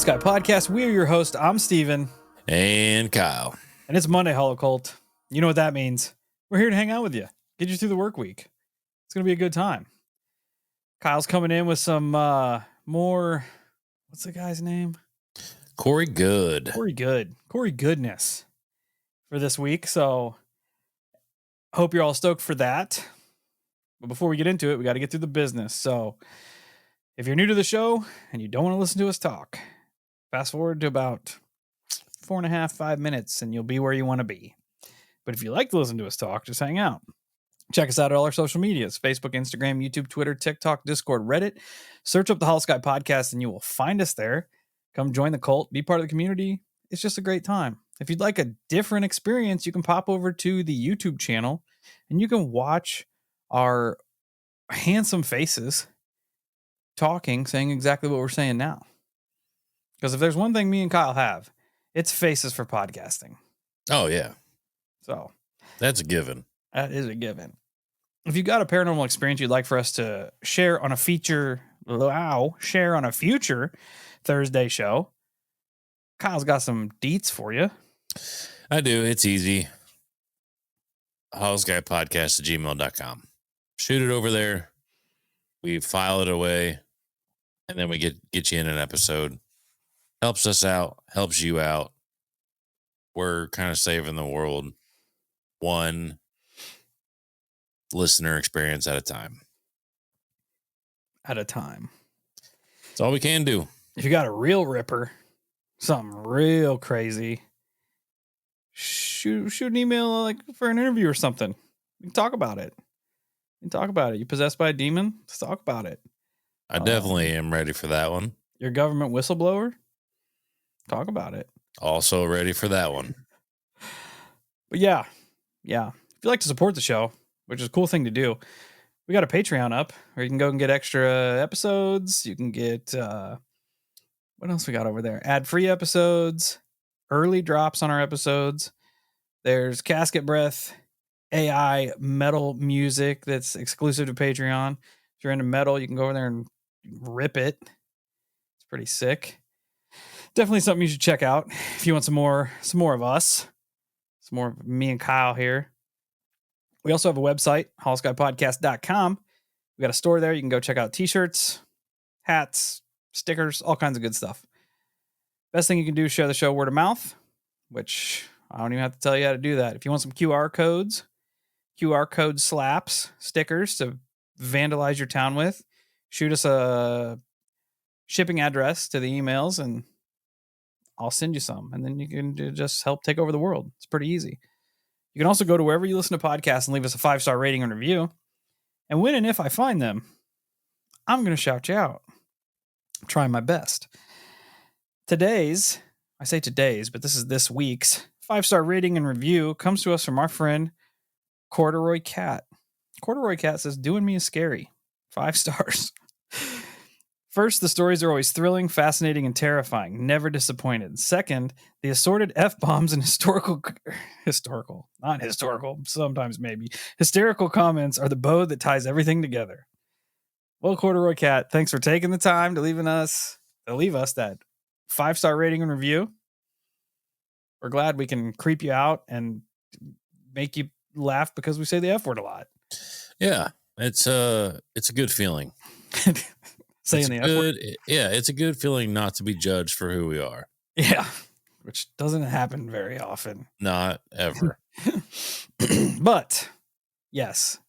Holosky Podcast. We are your host. I'm Steven. And Kyle. And it's Monday, Holocult. You know what that means. We're here to hang out with you. Get you through the work week. It's going to be a good time. Kyle's coming in with some more... What's the guy's name? Corey Good. Corey Goodness for this week. So hope you're all stoked for that. But before we get into it, we got to get through the business. So if you're new to the show and you don't want to listen to us talk, fast forward to about 4.5, 5 minutes and you'll be where you want to be. But if you like to listen to us talk, just hang out. Check us out at all our social medias: Facebook, Instagram, YouTube, Twitter, TikTok, Discord, Reddit. Search up the Holosky Podcast and you will find us there. Come join the cult, be part of the community. It's just a great time. If you'd like a different experience, you can pop over to the YouTube channel and you can watch our handsome faces talking, saying exactly what we're saying now. Because if there's one thing me and Kyle have, it's faces for podcasting. Oh, yeah. So that's a given. That is a given. If you got a paranormal experience you'd like for us to share on a future Thursday show, Kyle's got some deets for you. I do. It's easy. holoskypodcast@gmail.com. Shoot it over there. We file it away, and then we get you in an episode. Helps us out. Helps you out. We're kind of saving the world one listener experience at a time. That's all we can do. If you got a real ripper, something real crazy, shoot an email like for an interview or something. We can talk about it. You possessed by a demon? Let's talk about it. I definitely am ready for that one. Your government whistleblower? Talk about it. Also ready for that one. But yeah. If you'd like to support the show, which is a cool thing to do, we got a Patreon up where you can go and get extra episodes. You can get, what else we got over there? Ad-free episodes, early drops on our episodes. There's Casket Breath, AI metal music that's exclusive to Patreon. If you're into metal, you can go over there and rip it. It's pretty sick. Definitely something you should check out if you want some more of us. Some more of me and Kyle here. We also have a website, holoskypodcast.com. We got a store there. You can go check out t-shirts, hats, stickers, all kinds of good stuff. Best thing you can do is share the show word of mouth, which I don't even have to tell you how to do that. If you want some QR code slaps, stickers to vandalize your town with, shoot us a shipping address to the emails and I'll send you some. And then you can just help take over the world. It's pretty easy. You can also go to wherever you listen to podcasts and leave us a 5-star rating and review. And when and if I find them, I'm going to shout you out. I'm trying my best. But this is this week's 5-star rating and review comes to us from our friend Corduroy Cat. Corduroy Cat says, "Doing me is scary." 5 stars. First, the stories are always thrilling, fascinating, and terrifying. Never disappointed. Second, the assorted F-bombs and hysterical, sometimes maybe, hysterical comments are the bow that ties everything together. Well, Corduroy Cat, thanks for taking the time to leave us that 5-star rating and review. We're glad we can creep you out and make you laugh because we say the F word a lot. Yeah, it's a good feeling. Saying the F word. Yeah, it's a good feeling not to be judged for who we are. Yeah, which doesn't happen very often. Not ever. But, yes.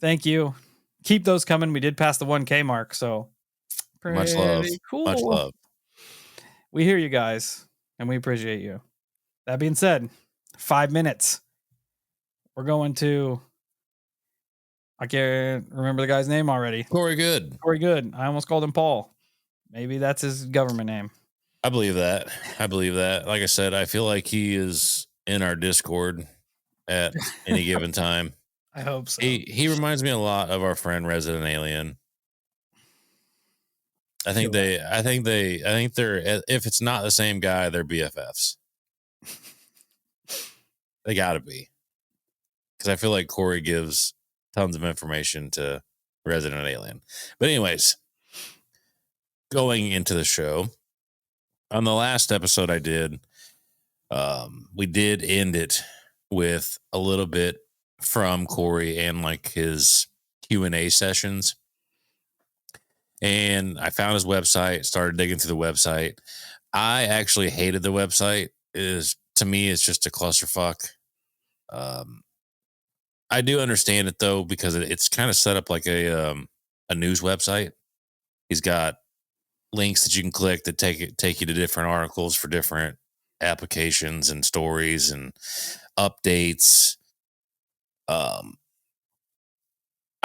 Thank you. Keep those coming. We did pass the 1K mark, so much love. Cool. Much love. We hear you guys, and we appreciate you. That being said, 5 minutes. We're going to... I can't remember the guy's name already. Corey Good. I almost called him Paul. Maybe that's his government name. I believe that. Like I said, I feel like he is in our Discord at any given time. I hope so. He reminds me a lot of our friend Resident Alien. I think they're, if it's not the same guy, they're BFFs. They gotta be. Because I feel like Corey gives tons of information to Resident Alien. But anyways, going into the show, On the last episode I did, we did end it with a little bit from Corey and like his Q&A sessions. And I found his website, started digging through the website. I actually hated the website. To me, it's just a clusterfuck. I do understand it though, because it's kind of set up like a news website. He's got links that you can click that take you to different articles for different applications and stories and updates.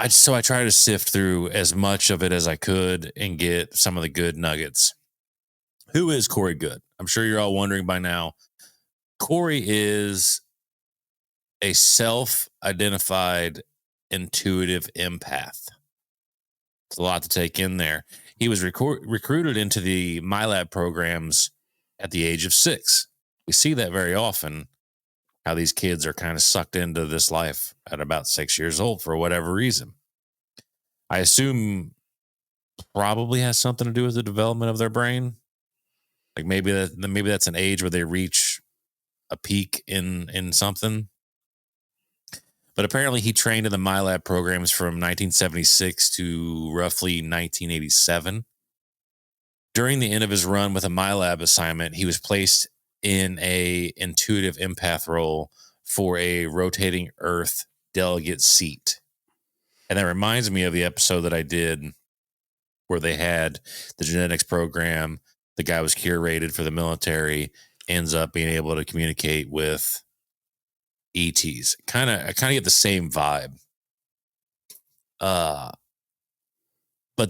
So I try to sift through as much of it as I could and get some of the good nuggets. Who is Corey Good? I'm sure you're all wondering by now. Corey is a self-identified intuitive empath. It's a lot to take in there. He was recruited into the Milab programs at the age of 6. We see that very often, how these kids are kind of sucked into this life at about 6 years old for whatever reason. I assume probably has something to do with the development of their brain. Like maybe that's an age where they reach a peak in something. But apparently he trained in the Milab programs from 1976 to roughly 1987. During the end of his run with a Milab assignment, he was placed in a intuitive empath role for a rotating Earth delegate seat. And that reminds me of the episode that I did where they had the genetics program. The guy was curated for the military, ends up being able to communicate with ETs. I kind of get the same vibe. But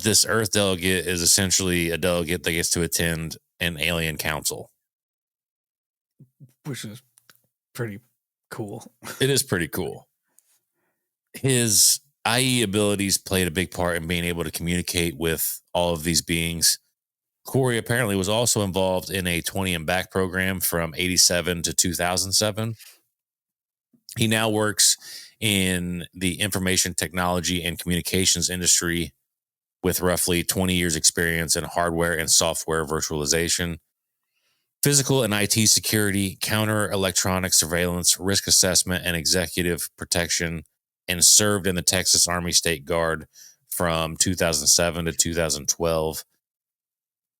this Earth delegate is essentially a delegate that gets to attend an alien council, which is pretty cool. It is pretty cool. His IE abilities played a big part in being able to communicate with all of these beings. Corey apparently was also involved in a 20 and back program from 87 to 2007. He now works in the information technology and communications industry with roughly 20 years experience in hardware and software virtualization, physical and IT security, counter electronic surveillance, risk assessment, and executive protection, and served in the Texas Army State Guard from 2007 to 2012.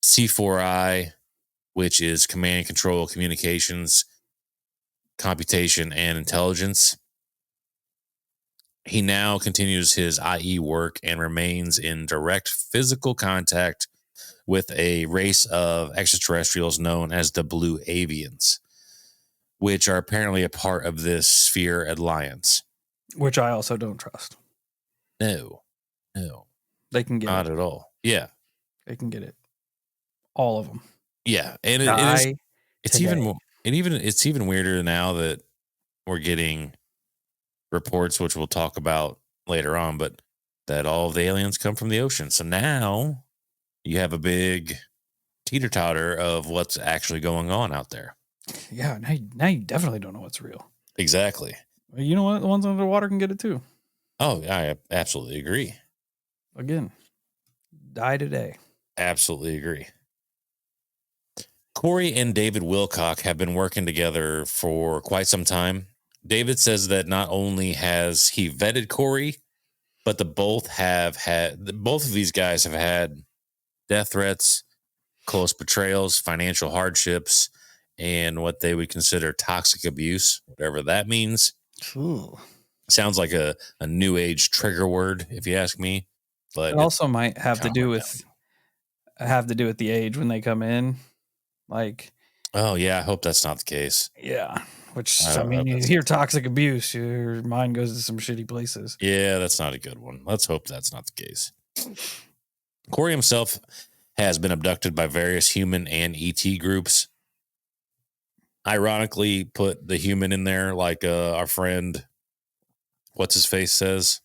C4I, which is command and control communications, computation, and intelligence. He now continues his IE work and remains in direct physical contact with a race of extraterrestrials known as the Blue Avians, which are apparently a part of this Sphere Alliance. Which I also don't trust. No. They can get not it. At all. Yeah. They can get it. All of them. Yeah. And it's even weirder now that we're getting reports, which we'll talk about later on, but that all of the aliens come from the ocean. So now you have a big teeter-totter of what's actually going on out there. Yeah, now you definitely don't know what's real. Exactly. You know what? The ones underwater can get it too. Oh, I absolutely agree. Again, die today. Absolutely agree. Corey and David Wilcock have been working together for quite some time. David says that not only has he vetted Corey, but both of these guys have had death threats, close betrayals, financial hardships, and what they would consider toxic abuse, whatever that means. Ooh. Sounds like a new age trigger word, if you ask me. But it also might have to do with the age when they come in. Like, oh yeah, I hope that's not the case. Yeah. Which, I mean, you hear toxic abuse, your mind goes to some shitty places. Yeah, that's not a good one. Let's hope that's not the case. Corey himself has been abducted by various human and ET groups. Ironically, put the human in there like our friend, what's his face, says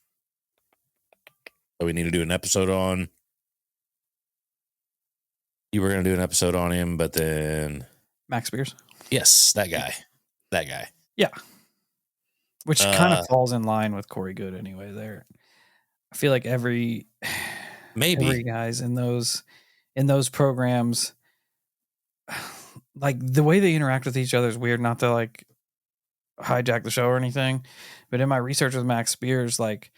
that we need to do an episode on. You were going to do an episode on him, but then... Max Spears? Yes, that guy. Yeah. Which kind of falls in line with Corey Good anyway there. I feel like every guys in those programs, like the way they interact with each other is weird. Not to like hijack the show or anything, but in my research with Max Spears, like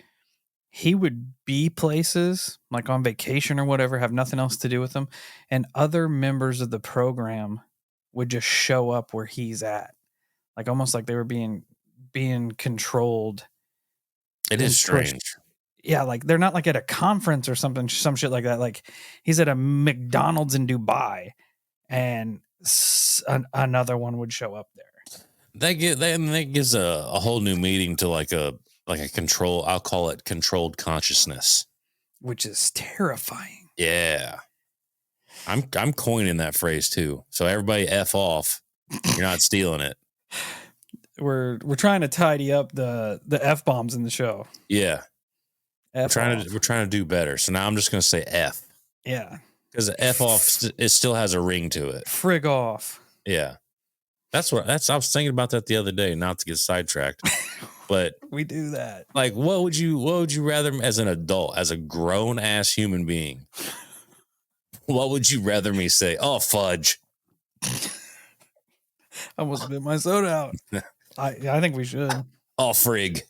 he would be places like on vacation or whatever, have nothing else to do with them, and other members of the program would just show up where he's at, like almost like they were being controlled. It is strange. Yeah, like they're not like at a conference or something, some shit like that. Like he's at a McDonald's in Dubai, and another one would show up there. That gives a whole new meaning to like a control. I'll call it controlled consciousness, which is terrifying. Yeah, I'm coining that phrase too. So everybody f off. You're not stealing it. We're trying to tidy up the f bombs in the show. Yeah, we're trying to do better. So now I'm just going to say f. Yeah, because f off it still has a ring to it. Frig off. Yeah, I was thinking about that the other day. Not to get sidetracked, but we do that. Like, what would you rather as an adult, as a grown ass human being? What would you rather me say? Oh, fudge. I almost spit my soda out. I think we should. Oh, frig.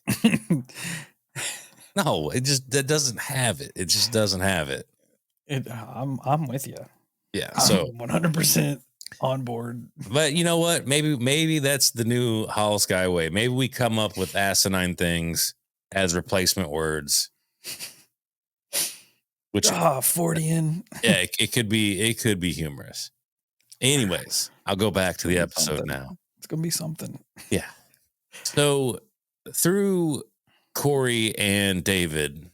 No, that doesn't have it. It just doesn't have it. I'm with you. Yeah, so 100% on board. But you know what? Maybe that's the new Holosky way. Maybe we come up with asinine things as replacement words. Which 40-in. Yeah, it could be humorous. Anyways, I'll go back to the episode now. It's gonna be something. Yeah. So through Corey and David,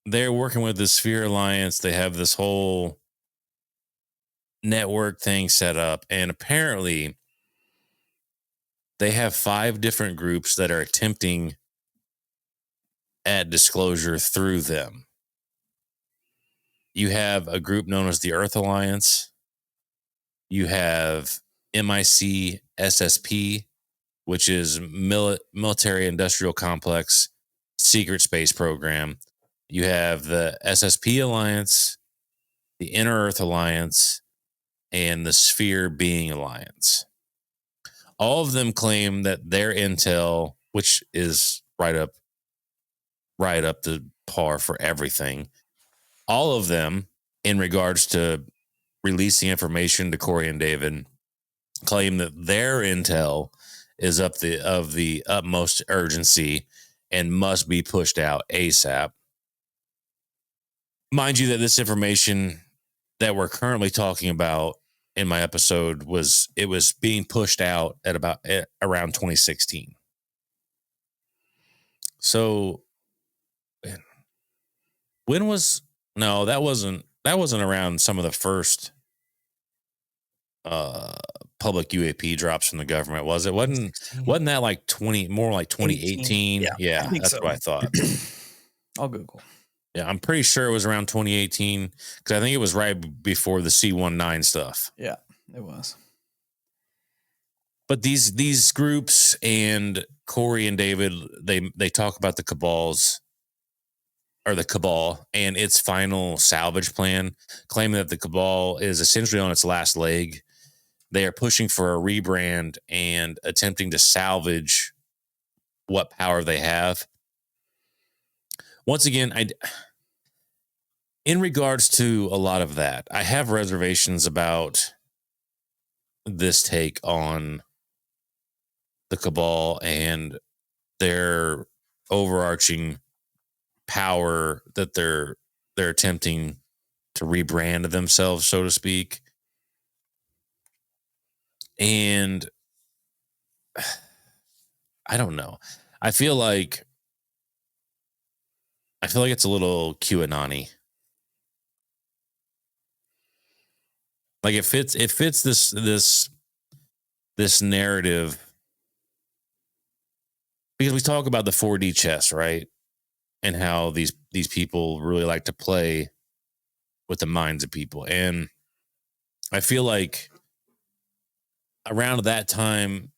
they're working with the Sphere Alliance. They have this whole network thing set up, and apparently they have 5 different groups that are attempting at disclosure through them. You have a group known as the Earth Alliance. You have MIC SSP, which is Military Industrial Complex Secret Space Program. You have the SSP Alliance, the Inner Earth Alliance, and the Sphere Being Alliance. All of them claim that their intel, which is right up the par for everything, all of them, in regards to releasing information to Corey and David, claim that their intel is of the utmost urgency and must be pushed out ASAP. Mind you that this information that we're currently talking about in my episode was being pushed out at around 2016. So that wasn't around some of the first public UAP drops from the government, was it? Wasn't that like 2018? Yeah, that's what I thought. I'll Google. Yeah, I'm pretty sure it was around 2018 because I think it was right before the C-19 stuff. Yeah, it was. But these groups and Corey and David, they talk about the Cabal and its final salvage plan, claiming that the Cabal is essentially on its last leg. They are pushing for a rebrand and attempting to salvage what power they have. Once again, in regards to a lot of that, I have reservations about this take on the Cabal and their overarching power that they're attempting to rebrand themselves, so to speak. And I don't know. I feel like it's a little QAnon-y. Like it fits this narrative, because we talk about the 4D chess, right? And how these people really like to play with the minds of people. And I feel like around that time,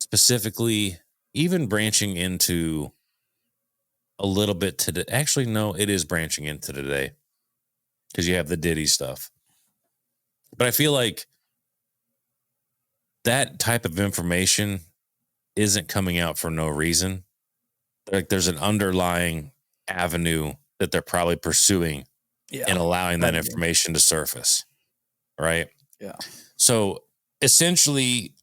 specifically, even branching into a little bit today. Actually, no, it is branching into today because you have the Diddy stuff. But I feel like that type of information isn't coming out for no reason. Like there's an underlying avenue that they're probably pursuing Yeah. and allowing that I agree. information to surface. Right. Yeah. So essentially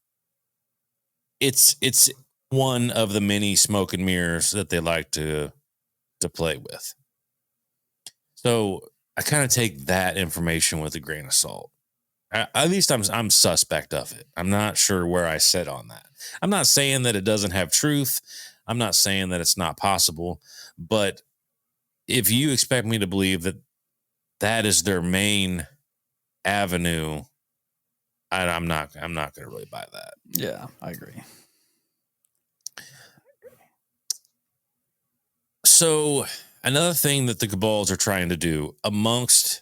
it's one of the many smoke and mirrors that they like to play with. So I kind of take that information with a grain of salt. At least I'm suspect of it. I'm not sure where I sit on that. I'm not saying that it doesn't have truth. I'm not saying that it's not possible. But if you expect me to believe that that is their main avenue, I'm not going to really buy that. Yeah, I agree. So another thing that the Cabals are trying to do, amongst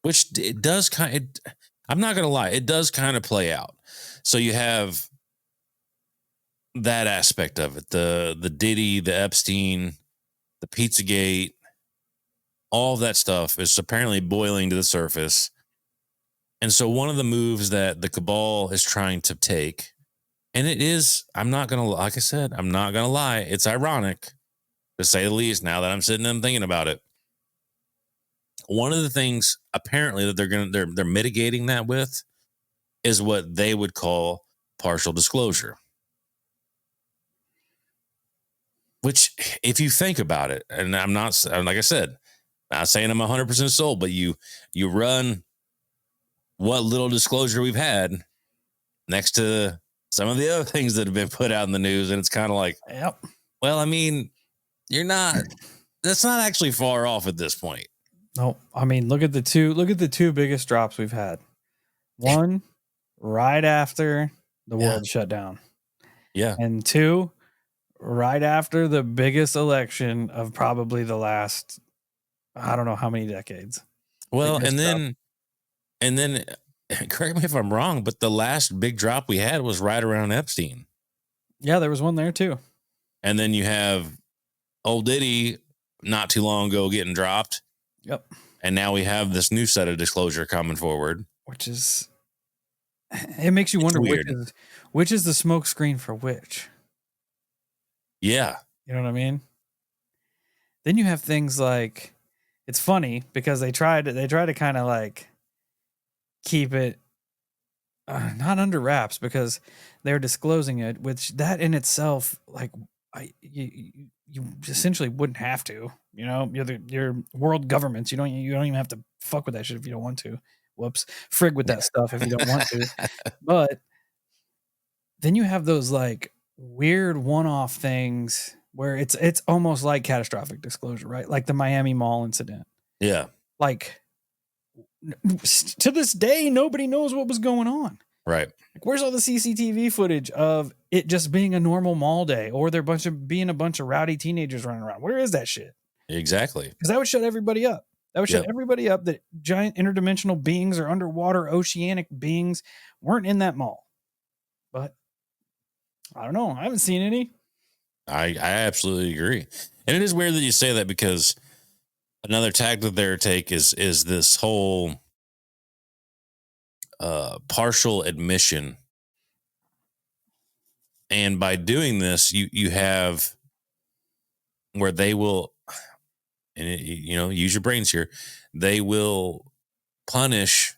which it does I'm not going to lie, it does kind of play out. So you have that aspect of it, the Diddy, the Epstein, the Pizzagate, all of that stuff is apparently boiling to the surface. And so one of the moves that the Cabal is trying to take, and it is, I'm not going to, like I said, I'm not going to lie, it's ironic, to say the least, now that I'm sitting and thinking about it. One of the things apparently that they're mitigating that with is what they would call partial disclosure. Which, if you think about it, and I'm not, like I said, not saying I'm 100% sold, but you run what little disclosure we've had next to some of the other things that have been put out in the news, and it's kind of like, Yep. well, I mean, that's not actually far off at this point. No, I mean, look at the two biggest drops we've had. One, right after the world shut down. Yeah. And two, right after the biggest election of probably the last, I don't know how many decades. Well, and then correct me if I'm wrong, but the last big drop we had was right around Epstein. Yeah, there was one there too. And then you have old Diddy not too long ago getting dropped. Yep. And now we have this new set of disclosure coming forward. Which is, it makes you wonder which is the smoke screen for which. Yeah. You know what I mean? Then you have things like, it's funny because they try to kind of like keep it not under wraps because they're disclosing it, which that in itself, like you essentially wouldn't have to, you know, you're world governments. You don't even have to fuck with that shit if you don't want to. Whoops. Frig with that stuff if you don't want to. But then you have those like weird one-off things where it's almost like catastrophic disclosure, right? Like the Miami Mall incident. Yeah. Like to this day, nobody knows what was going on. Right. Like, where's all the CCTV footage of it just being a normal mall day or there being a bunch of rowdy teenagers running around? Where is that shit? Exactly. Because that would shut everybody up. That would shut everybody up that giant interdimensional beings or underwater oceanic beings weren't in that mall. But I don't know. I haven't seen any. I absolutely agree. And it is weird that you say that because another tactic that they take is this whole partial admission. And by doing this, you have where they will, and use your brains here, they will punish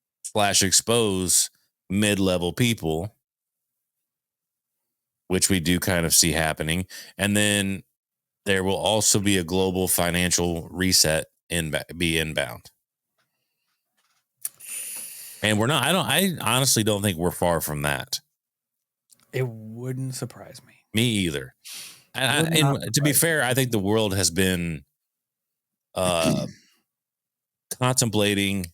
/ expose mid-level people, which we do kind of see happening. And then there will also be a global financial reset be inbound. And we're not, I honestly don't think we're far from that. It wouldn't surprise me. Me either. And to be fair, I think the world has been contemplating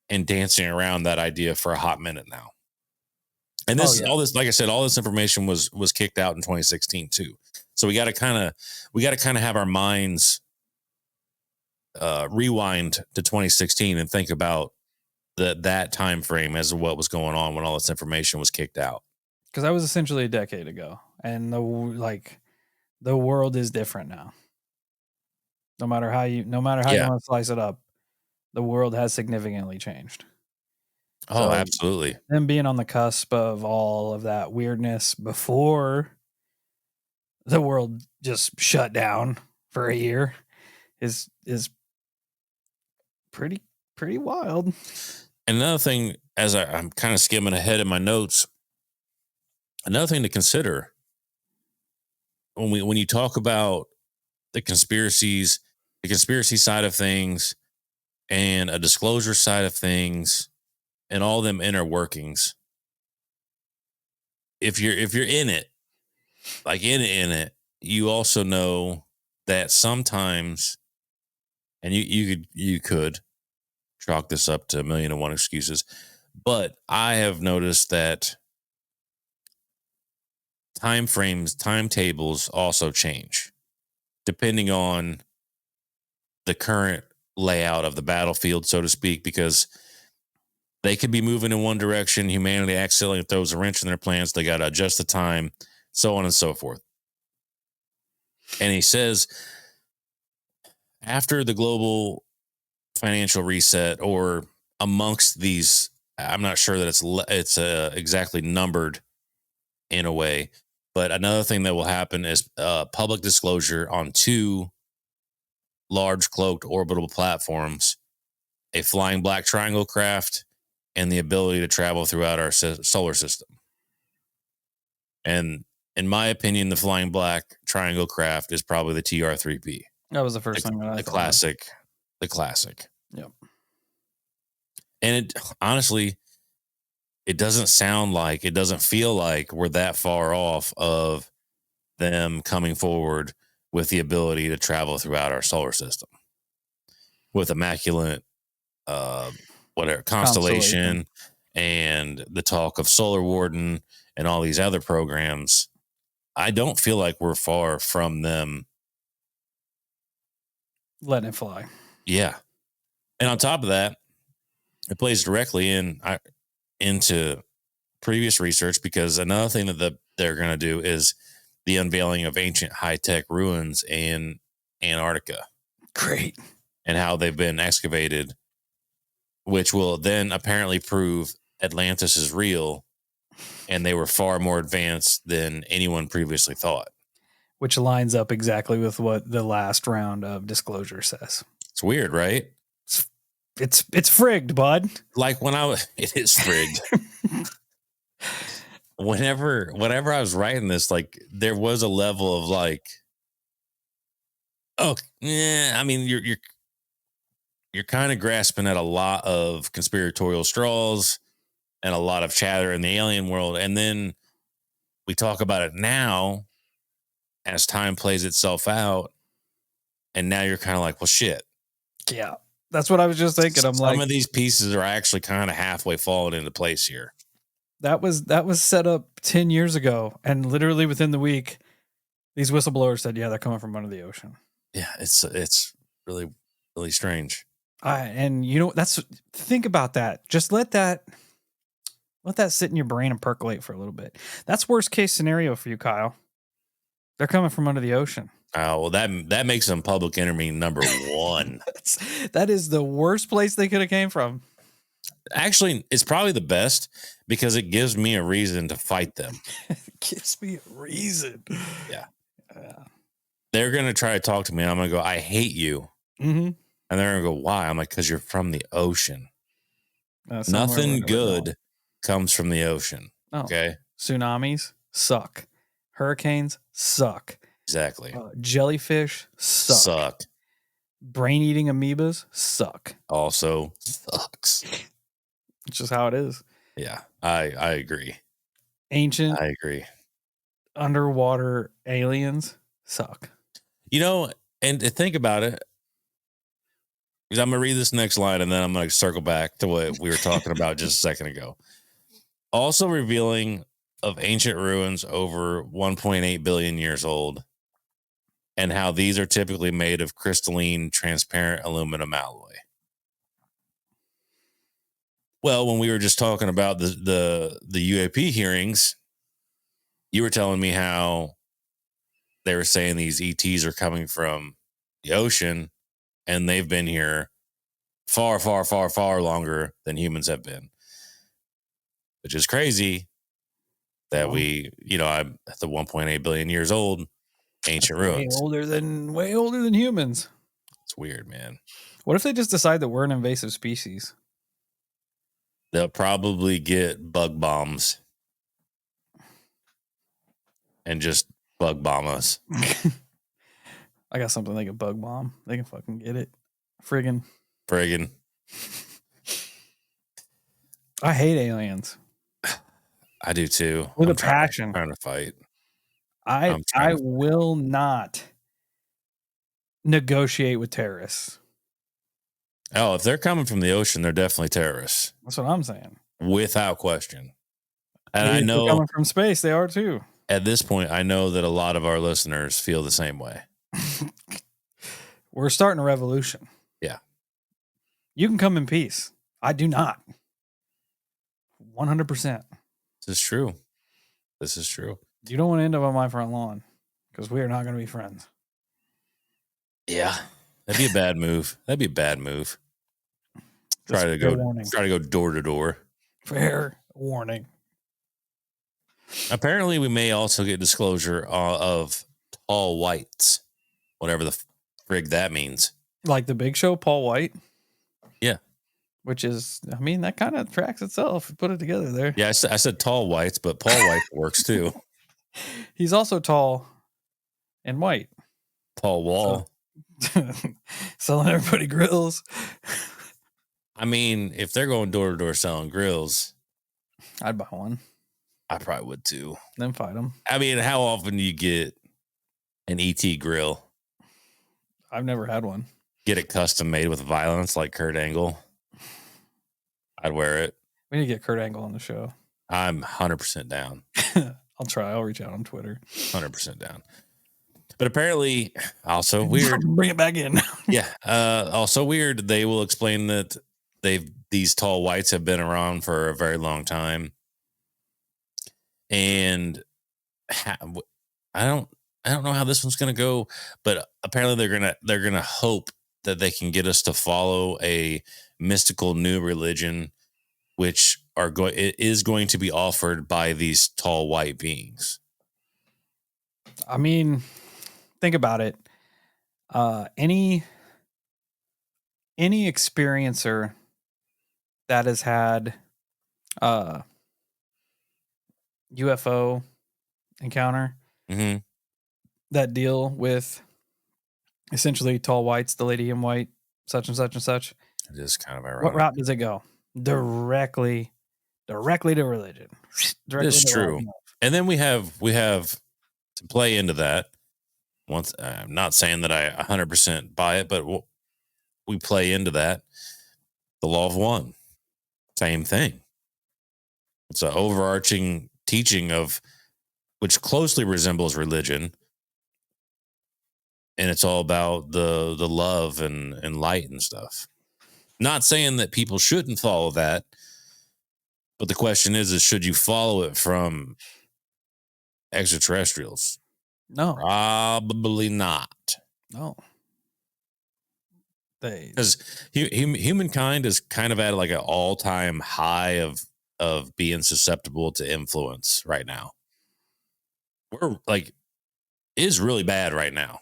and dancing around that idea for a hot minute now. And all this, like I said, all this information was kicked out in 2016 too. So we got to kind of have our minds rewind to 2016 and think about that time frame as to what was going on when all this information was kicked out. Because that was essentially a decade ago, and the world is different now. No matter how you want to slice it up, the world has significantly changed. Oh, absolutely. Them being on the cusp of all of that weirdness before the world just shut down for a year is pretty wild. Another thing, as I'm kind of skimming ahead in my notes, another thing to consider when you talk about the conspiracy side of things and a disclosure side of things and all them inner workings. If you're in it, like in it, you also know that sometimes, and you could chalk this up to 1,000,001 excuses, but I have noticed that timetables also change depending on the current layout of the battlefield, so to speak, because they could be moving in one direction. Humanity accidentally throws a wrench in their plans. They got to adjust the time, so on and so forth. And he says, after the global financial reset, or amongst these, I'm not sure that it's exactly numbered in a way, but another thing that will happen is public disclosure on 2 large cloaked orbital platforms, a flying black triangle craft, and the ability to travel throughout our solar system. And in my opinion, the flying black triangle craft is probably the TR-3B. That was the first thing that I thought. The classic. Yep. And honestly, it doesn't feel like we're that far off of them coming forward with the ability to travel throughout our solar system with immaculate constellation and the talk of Solar Warden and all these other programs. I don't feel like we're far from them letting it fly. Yeah. And on top of that, it plays directly into previous research, because another thing that they're going to do is the unveiling of ancient high-tech ruins in Antarctica. Great. And how they've been excavated, which will then apparently prove Atlantis is real, and they were far more advanced than anyone previously thought. Which lines up exactly with what the last round of disclosure says. It's weird, right? It's frigged, bud. Like it is frigged. Whenever I was writing this, like, there was a level of like, oh yeah, I mean, you're kind of grasping at a lot of conspiratorial straws and a lot of chatter in the alien world, and then we talk about it now as time plays itself out, and now you're kind of like, well, shit. Yeah, that's what I was just thinking. I'm like, some of these pieces are actually kind of halfway falling into place here. That was set up 10 years ago, and literally within the week, these whistleblowers said, "Yeah, they're coming from under the ocean." Yeah, it's really, really strange. And think about that. Just let that sit in your brain and percolate for a little bit. That's worst case scenario for you, Kyle. They're coming from under the ocean. Oh, well, that makes them public enemy number 1. That is the worst place they could have came from. Actually, it's probably the best, because it gives me a reason to fight them. It gives me a reason. Yeah. They're going to try to talk to me, and I'm going to go, I hate you. Mm-hmm. And they're going to go, why? I'm like, because you're from the ocean. Nothing good comes from the ocean. Oh. Okay. Tsunamis suck. Hurricanes suck. Exactly. Jellyfish suck. Brain-eating amoebas suck. Also sucks. It's just how it is. Yeah, I agree. I agree. Underwater aliens suck. And to think about it, because I'm going to read this next line, and then I'm going to circle back to what we were talking about just a second ago. Also revealing of ancient ruins over 1.8 billion years old, and how these are typically made of crystalline, transparent aluminum alloy. Well, when we were just talking about the UAP hearings, you were telling me how they were saying these ETs are coming from the ocean, and they've been here far, far, far, far longer than humans have been. which is crazy that we, I'm at the 1.8 billion years old, ancient ruins. Way older than humans. It's weird, man. What if they just decide that we're an invasive species? They'll probably get bug bombs and just bug bomb us. I got something they can bug bomb. They can fucking get it. Friggin'. I hate aliens. I do too. With a passion. I'm trying to fight. I will not negotiate with terrorists. Oh, if they're coming from the ocean, they're definitely terrorists. That's what I'm saying. Without question. And Maybe I know coming from space, they are too. At this point, I know that a lot of our listeners feel the same way. We're starting a revolution. Yeah. You can come in peace. I do not. 100%. This is true. You don't want to end up on my front lawn because we are not going to be friends. Yeah. That'd be a bad move. Try to go door to door. Fair warning. Apparently, we may also get disclosure of tall whites, whatever the frig that means. Like the Big Show, Paul White? Yeah. Which is, that kind of tracks itself. Put it together there. Yeah, I said tall whites, but Paul White works too. He's also tall and white. Paul Wall. So, selling everybody grills. If they're going door to door selling grills, I'd buy one. I probably would too. Then fight them. How often do you get an ET grill? I've never had one. Get it custom made with violence like Kurt Angle. I'd wear it. We need to get Kurt Angle on the show. I'm 100% down. I'll try. I'll reach out on Twitter. 100% down. But apparently, also weird. Bring it back in. Yeah. Also weird. They will explain that these tall whites have been around for a very long time. And I don't know how this one's going to go, but apparently they're going to hope that they can get us to follow a mystical new religion, which is going to be offered by these tall white beings. Think about it. Any experiencer that has had UFO encounter that deal with essentially tall whites, the lady in white, such and such and such. It is kind of ironic. What route does it go? Directly to religion. It's true. And then we have to play into that. Once I'm not saying that I 100% buy it, but we play into that. The law of one, same thing. It's an overarching teaching of which closely resembles religion, and it's all about the love and light and stuff. Not saying that people shouldn't follow that, but the question is should you follow it from extraterrestrials? No, probably not. No, because humankind is kind of at like an all-time high of being susceptible to influence right now. We're is really bad right now.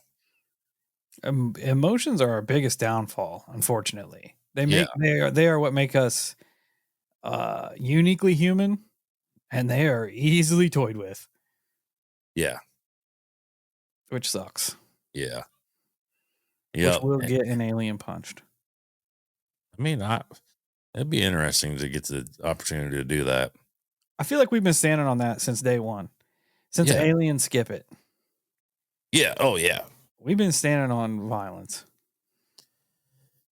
Emotions are our biggest downfall, unfortunately. They are what make us uniquely human, and they are easily toyed with. Yeah. Which sucks. Yeah. Which will get an alien punched. It'd be interesting to get the opportunity to do that. I feel like we've been standing on that since day one. Since aliens skip it. Yeah. Oh, yeah. We've been standing on violence.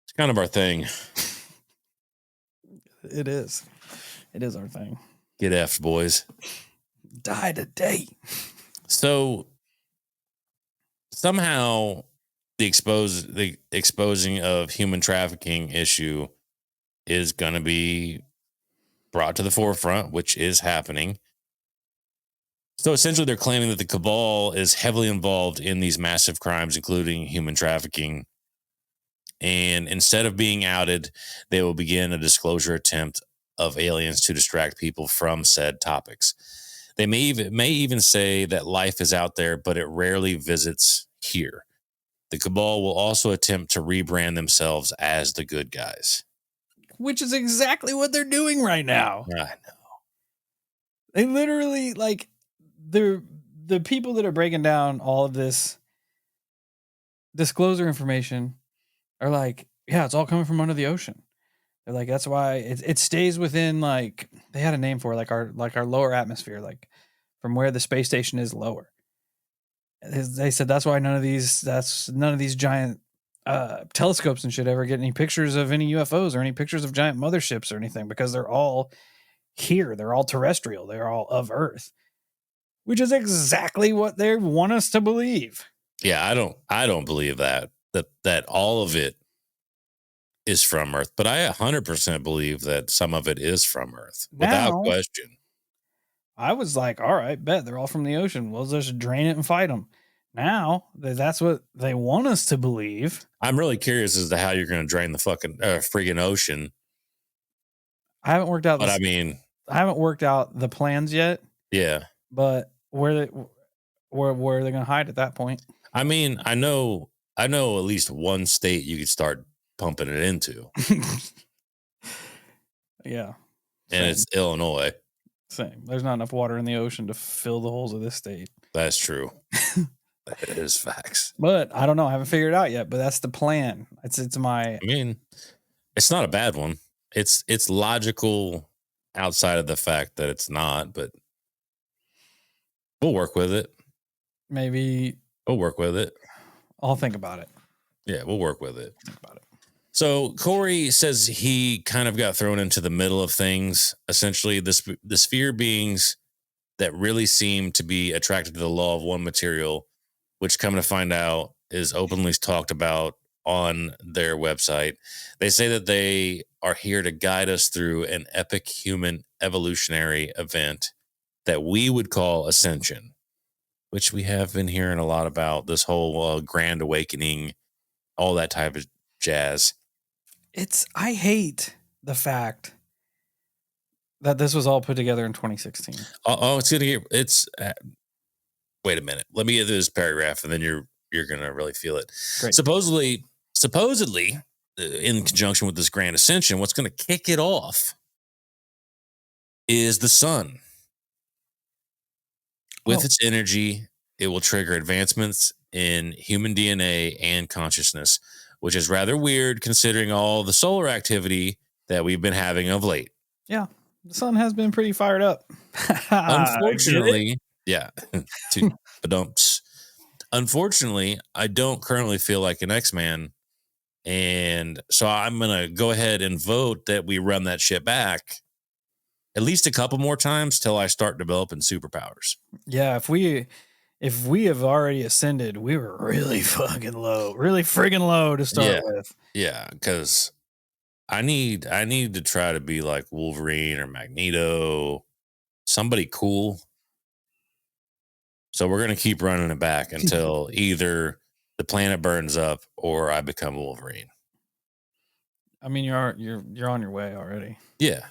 It's kind of our thing. It is. It is our thing. Get effed, boys. Die today. So somehow the exposing of human trafficking issue is going to be brought to the forefront, which is happening. So essentially they're claiming that the Cabal is heavily involved in these massive crimes, including human trafficking. And instead of being outed, they will begin a disclosure attempt of aliens to distract people from said topics. They may even say that life is out there, but it rarely visits here. The Cabal will also attempt to rebrand themselves as the good guys. Which is exactly what they're doing right now. I know. They literally, like, the people that are breaking down all of this disclosure information are like, yeah, it's all coming from under the ocean. They're like, that's why it stays within, like, they had a name for it, like our lower atmosphere, like from where the space station is lower. They said that's why none of these giant telescopes and shit ever get any pictures of any UFOs or any pictures of giant motherships or anything, because they're all here. They're all terrestrial. They're all of Earth, which is exactly what they want us to believe. Yeah, I don't believe that all of it is from Earth, but I 100% believe that some of it is from Earth without question. I was like, all right, bet they're all from the ocean. We'll just drain it and fight them. Now that's what they want us to believe. I'm really curious as to how you're going to drain the fucking friggin' ocean. I haven't worked out. But I mean, I haven't worked out the plans yet. Yeah, but where are they going to hide at that point? I mean, I know at least one state you could start pumping it into. Yeah, and it's Illinois. Same. There's not enough water in the ocean to fill the holes of this state. That's true. That is facts. But I don't know. I haven't figured it out yet. But that's the plan. It's my. I mean, it's not a bad one. It's logical outside of the fact that it's not. But we'll work with it. Maybe we'll work with it. I'll think about it. Yeah, we'll work with it. Think about it. So Corey says he kind of got thrown into the middle of things. Essentially, the sphere beings that really seem to be attracted to the law of one material, which come to find out is openly talked about on their website. They say that they are here to guide us through an epic human evolutionary event that we would call Ascension, which we have been hearing a lot about, this whole grand awakening, all that type of jazz. I hate the fact that this was all put together in 2016. Wait a minute. Let me get this paragraph and then you're going to really feel it. Great. Supposedly, in conjunction with this grand ascension, what's going to kick it off is the sun. With its energy, it will trigger advancements in human DNA and consciousness, which is rather weird considering all the solar activity that we've been having of late. Yeah, the sun has been pretty fired up. Unfortunately, yeah. Unfortunately, I don't currently feel like an X-Man. And so I'm going to go ahead and vote that we run that shit back at least a couple more times till I start developing superpowers. Yeah, if we have already ascended, we were really fucking low, really friggin' low to start with. Yeah, because I need to try to be like Wolverine or Magneto, somebody cool. So we're gonna keep running it back until either the planet burns up or I become Wolverine. I mean, you're on your way already. Yeah.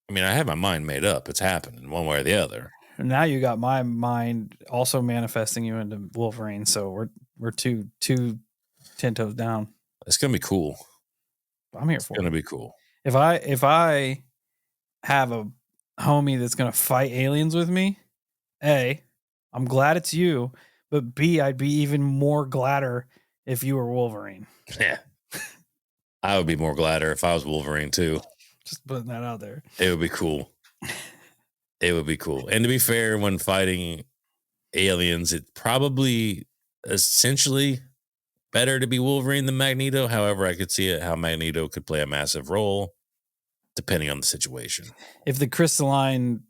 I mean, I have my mind made up. It's happening one way or the other. And now you got my mind also manifesting you into Wolverine. So we're two 10 toes down. It's gonna be cool. I'm here for it. It's gonna be cool. If I have a homie that's gonna fight aliens with me, A, I'm glad it's you, but B, I'd be even more gladder if you were Wolverine. Yeah. I would be more gladder if I was Wolverine too. Just putting that out there. It would be cool. It would be cool. And to be fair, when fighting aliens, it's probably essentially better to be Wolverine than Magneto. However, I could see it how Magneto could play a massive role depending on the situation. If the crystalline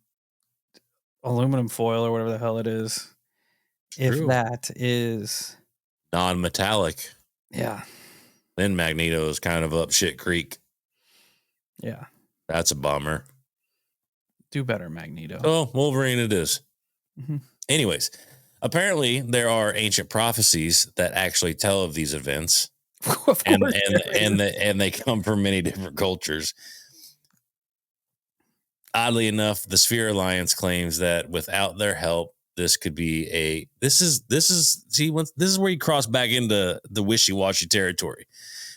aluminum foil or whatever the hell it is, if that is non-metallic, yeah, then Magneto is kind of up shit creek. Yeah. That's a bummer. Do better, Magneto. Oh, Wolverine it is. Mm-hmm. Anyways, apparently there are ancient prophecies that actually tell of these events. Of course and they come from many different cultures. Oddly enough, the Sphere Alliance claims that without their help, this could be this is where you cross back into the wishy-washy territory.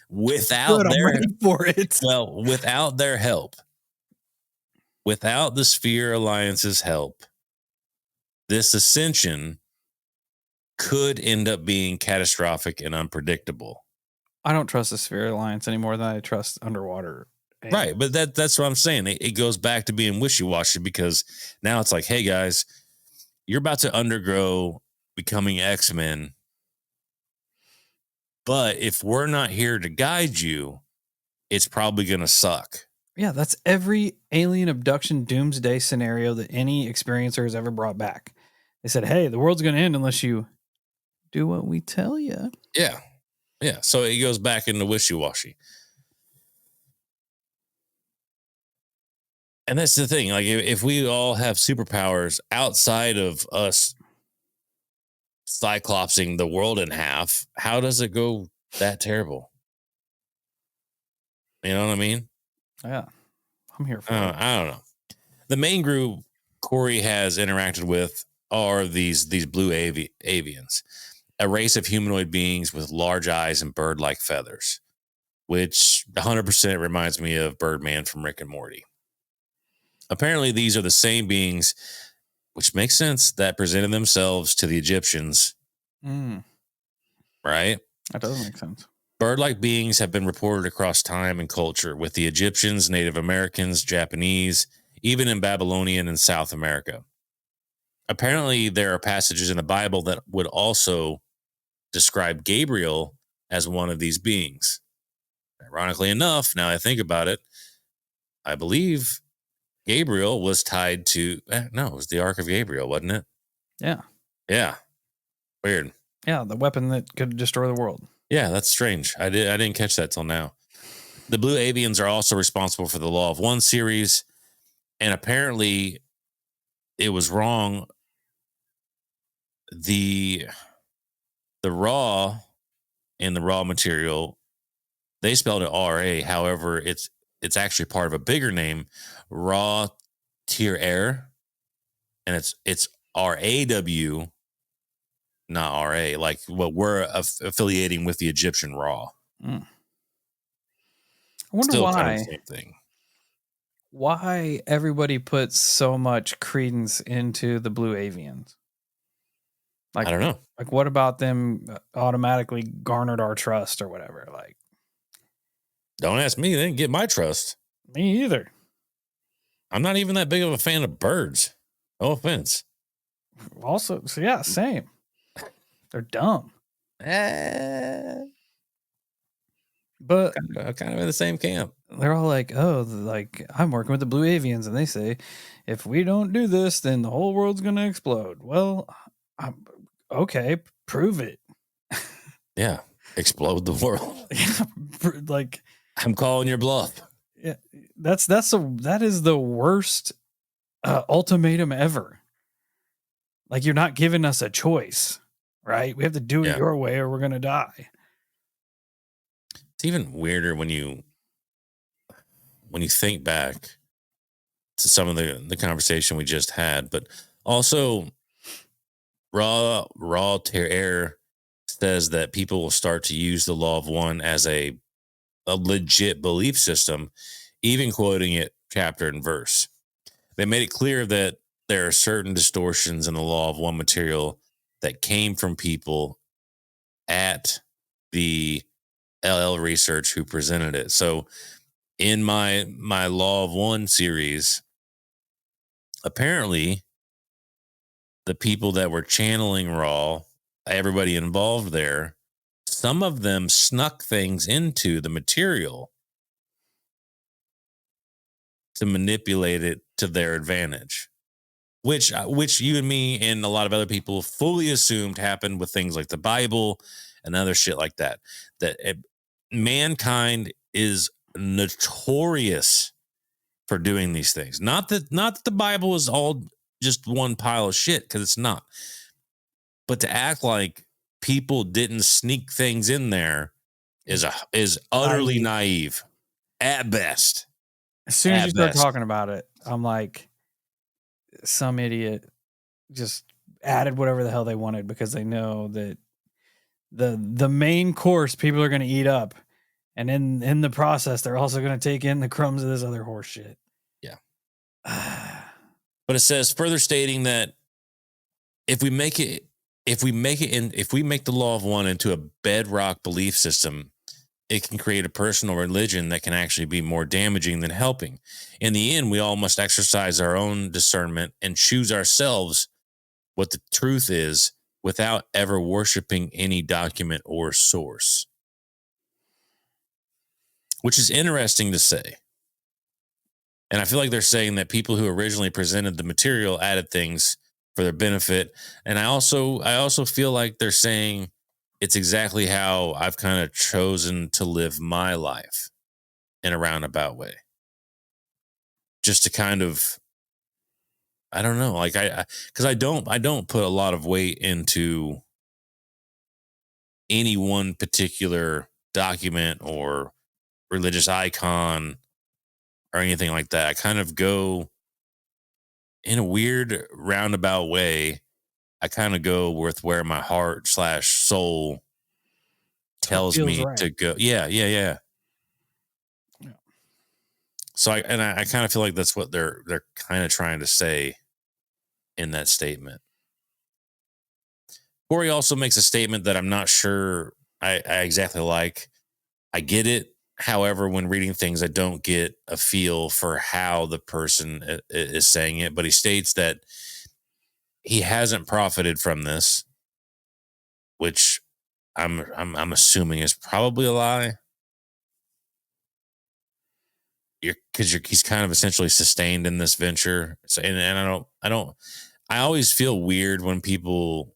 Without Good, I'm their ready for it. without their help, without the Sphere Alliance's help, this ascension could end up being catastrophic and unpredictable. I don't trust the Sphere Alliance any more than I trust underwater. Right, but that's what I'm saying. It goes back to being wishy-washy because now it's like, hey guys, you're about to undergo becoming X-Men, but if we're not here to guide you, it's probably going to suck. Yeah, that's every alien abduction doomsday scenario that any experiencer has ever brought back. They said, hey, the world's going to end unless you do what we tell you. Yeah. Yeah. So it goes back into wishy-washy. And that's the thing. Like, if we all have superpowers outside of us cyclopsing the world in half, how does it go that terrible? You know what I mean? Yeah, I'm here for it. I don't know. The main group Corey has interacted with are these blue avians, a race of humanoid beings with large eyes and bird-like feathers, which 100% reminds me of Birdman from Rick and Morty. Apparently, these are the same beings, which makes sense, that presented themselves to the Egyptians. Right? That does make sense. Bird-like beings have been reported across time and culture with the Egyptians, Native Americans, Japanese, even in Babylonian and South America. Apparently, there are passages in the Bible that would also describe Gabriel as one of these beings. Ironically enough, now I think about it, I believe Gabriel was tied to, it was the Ark of Gabriel, wasn't it? Yeah. Yeah. Weird. Yeah, the weapon that could destroy the world. Yeah, that's strange. I didn't catch that till now. The Blue Avians are also responsible for the Law of One series, and apparently it was wrong. The raw in the raw material, they spelled it RA. However, it's actually part of a bigger name, Raw Tier Air, and it's RAW, not RA. Like what we're affiliating with the Egyptian Raw. I wonder Still why. kind of the same thing. Why everybody puts so much credence into the Blue Avians? Like, I don't know. Like, what about them automatically garnered our trust or whatever? Like, don't ask me. They didn't get my trust. Me either. I'm not even that big of a fan of birds. No offense. Also, so yeah, same. They're dumb. But kind of in the same camp. They're all like, oh, like I'm working with the Blue Avians, and they say, if we don't do this, then the whole world's going to explode. Well, okay, prove it. Yeah, explode the world. Yeah, like I'm calling your bluff. Yeah, that is the worst ultimatum ever. Like, you're not giving us a choice, right? We have to do it your way, or we're going to die. It's even weirder when you think back to some of the conversation we just had, but also Raw Terror says that people will start to use the Law of One as a legit belief system, even quoting it chapter and verse. They made it clear that there are certain distortions in the Law of One material that came from people at the LL research who presented it. So in my Law of One series, apparently the people that were channeling Raw, everybody involved there, some of them snuck things into the material to manipulate it to their advantage, which you and me and a lot of other people fully assumed happened with things like the Bible and other shit like that. That mankind is notorious for doing these things. Not that the Bible is all just one pile of shit, because it's not. But to act like people didn't sneak things in there is utterly naive at best. As soon as you start talking about it, I'm like, some idiot just added whatever the hell they wanted because they know that the main course people are going to eat up, and in the process they're also going to take in the crumbs of this other horse shit. Yeah. But it says, further stating that if we make the law of one into a bedrock belief system, it can create a personal religion that can actually be more damaging than helping. In the end, we all must exercise our own discernment and choose ourselves what the truth is without ever worshiping any document or source. Which is interesting to say. And I feel like they're saying that people who originally presented the material added things for their benefit. And I also feel like they're saying it's exactly how I've kind of chosen to live my life in a roundabout way. Just to kind of, I don't know, like because I don't put a lot of weight into any one particular document or religious icon or anything like that. I kind of go in a weird roundabout way. I kind of go with where my heart / soul tells me right to go. Yeah. So I kind of feel like that's what they're kind of trying to say in that statement. Corey also makes a statement that I'm not sure I exactly like. I get it. However, when reading things, I don't get a feel for how the person is saying it. But he states that he hasn't profited from this, which I'm assuming is probably a lie. He's kind of essentially sustained in this venture. So, and I always feel weird when people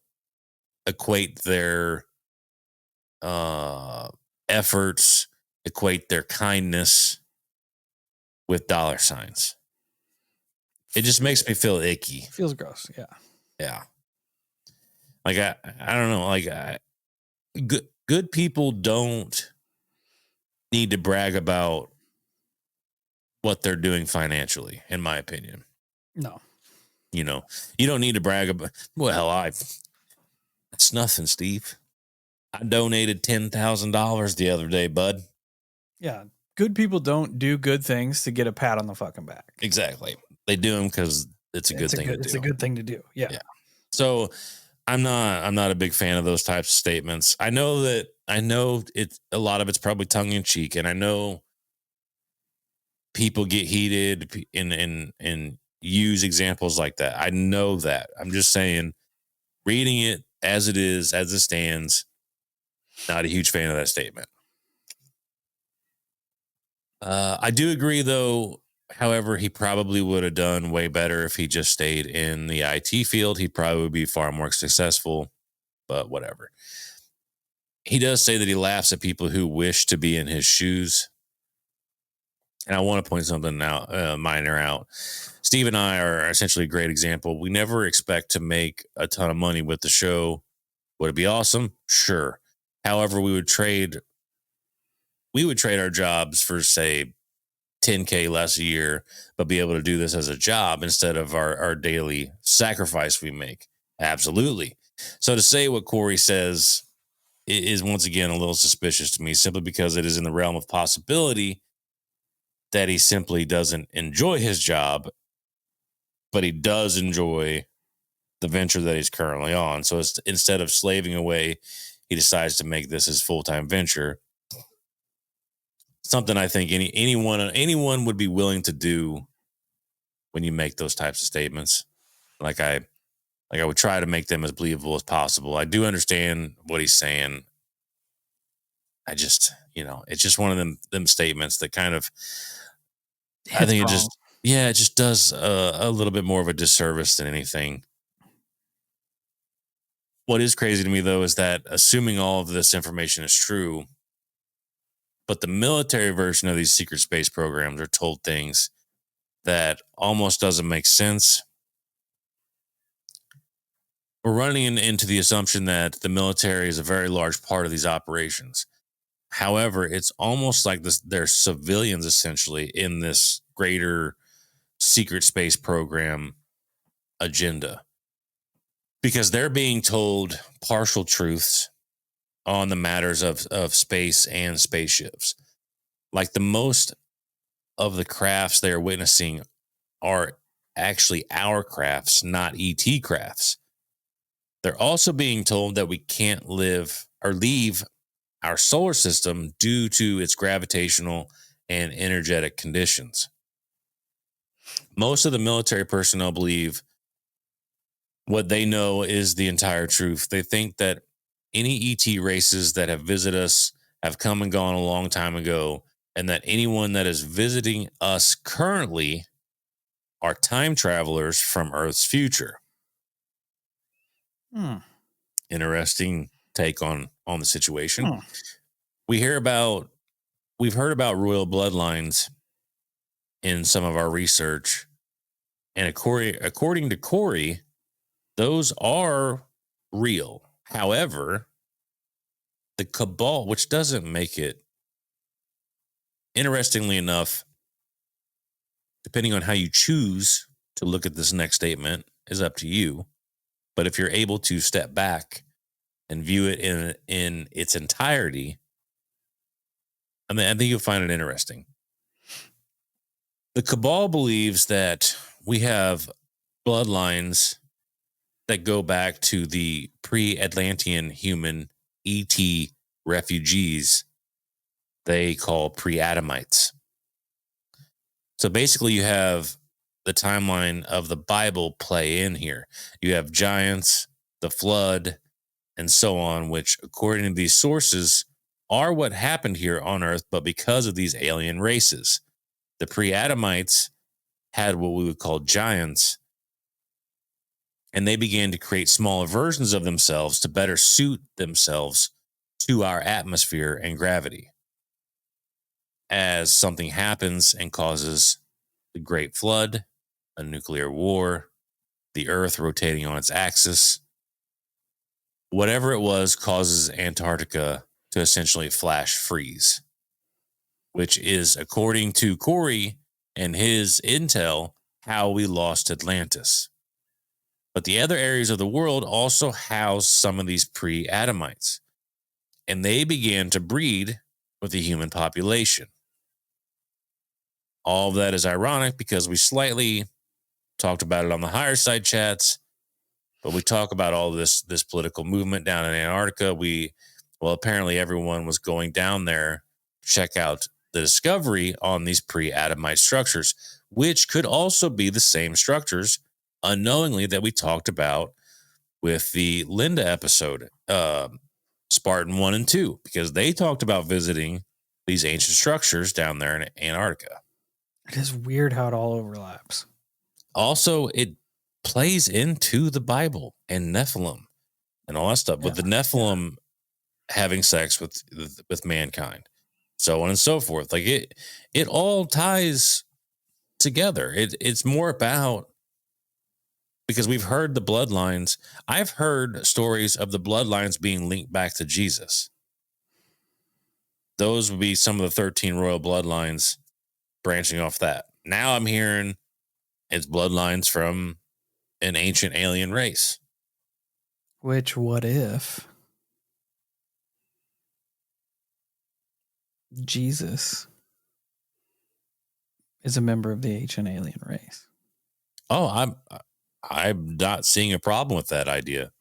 equate their efforts, equate their kindness with dollar signs. It just makes me feel icky. Feels gross. Yeah. Like I don't know. Like good people don't need to brag about what they're doing financially, in my opinion. No. You know, you don't need to brag about, it's nothing, Steve. I donated $10,000 the other day, bud. Yeah. Good people don't do good things to get a pat on the fucking back. Exactly. They do them because it's a good thing to do. It's a good thing to do. Yeah. So I'm not a big fan of those types of statements. I know it's a lot of it's probably tongue in cheek, and I know people get heated and use examples like that. I know that. I'm just saying, reading it as it is, as it stands, not a huge fan of that statement. I do agree, though. However, he probably would have done way better if he just stayed in the IT field. He'd probably be far more successful, but whatever. He does say that he laughs at people who wish to be in his shoes. And I want to point something out, minor out. Steve and I are essentially a great example. We never expect to make a ton of money with the show. Would it be awesome? Sure. However, we would trade our jobs for, say, $10K less a year, but be able to do this as a job instead of our daily sacrifice we make. Absolutely. So to say what Corey says is once again a little suspicious to me, simply because it is in the realm of possibility that he simply doesn't enjoy his job, but he does enjoy the venture that he's currently on. So instead of slaving away, he decides to make this his full-time venture. Something I think anyone would be willing to do when you make those types of statements. Like I would try to make them as believable as possible. I do understand what he's saying. I just, it's just one of them statements that kind of, I think it just does a little bit more of a disservice than anything. What is crazy to me, though, is that assuming all of this information is true, but the military version of these secret space programs are told things that almost doesn't make sense. We're running into the assumption that the military is a very large part of these operations. However, it's almost like they're civilians essentially in this greater secret space program agenda, because they're being told partial truths on the matters of space and spaceships. Like, the most of the crafts they're witnessing are actually our crafts, not ET crafts. They're also being told that we can't live or leave our solar system due to its gravitational and energetic conditions. Most of the military personnel believe what they know is the entire truth. They think that any ET races that have visited us have come and gone a long time ago, and that anyone that is visiting us currently are time travelers from Earth's future. Interesting take on the situation. We've heard about royal bloodlines in some of our research, and according to Corey, those are real. However, the Cabal, which doesn't make it, interestingly enough, depending on how you choose to look at this next statement, is up to you. But if you're able to step back and view it in its entirety, I think you'll find it interesting. The Cabal believes that we have bloodlines that go back to the pre-Atlantean human ET refugees they call pre-Adamites. So basically you have the timeline of the Bible play in here. You have giants, the flood, and so on, which, according to these sources, are what happened here on Earth, but because of these alien races. The pre-Adamites had what we would call giants, and they began to create smaller versions of themselves to better suit themselves to our atmosphere and gravity. As something happens and causes the Great Flood, a nuclear war, the Earth rotating on its axis, whatever it was causes Antarctica to essentially flash freeze, which is, according to Corey and his intel, how we lost Atlantis. But the other areas of the world also house some of these pre-Adamites, and they began to breed with the human population. All of that is ironic because we slightly talked about it on the higher side chats, but we talk about all this political movement down in Antarctica. Apparently everyone was going down there to check out the discovery on these pre-Adamite structures, which could also be the same structures unknowingly that we talked about with the Linda episode, Spartan 1 and 2, because they talked about visiting these ancient structures down there in Antarctica. It is weird how it all overlaps. Also, it plays into the Bible and Nephilim and all that stuff, with the Nephilim having sex with mankind, so on and so forth. Like it all ties together. It's more about, because we've heard the bloodlines. I've heard stories of the bloodlines being linked back to Jesus. Those would be some of the 13 royal bloodlines branching off that. Now I'm hearing it's bloodlines from an ancient alien race. Which, what if Jesus is a member of the ancient alien race? Oh, I'm not seeing a problem with that idea.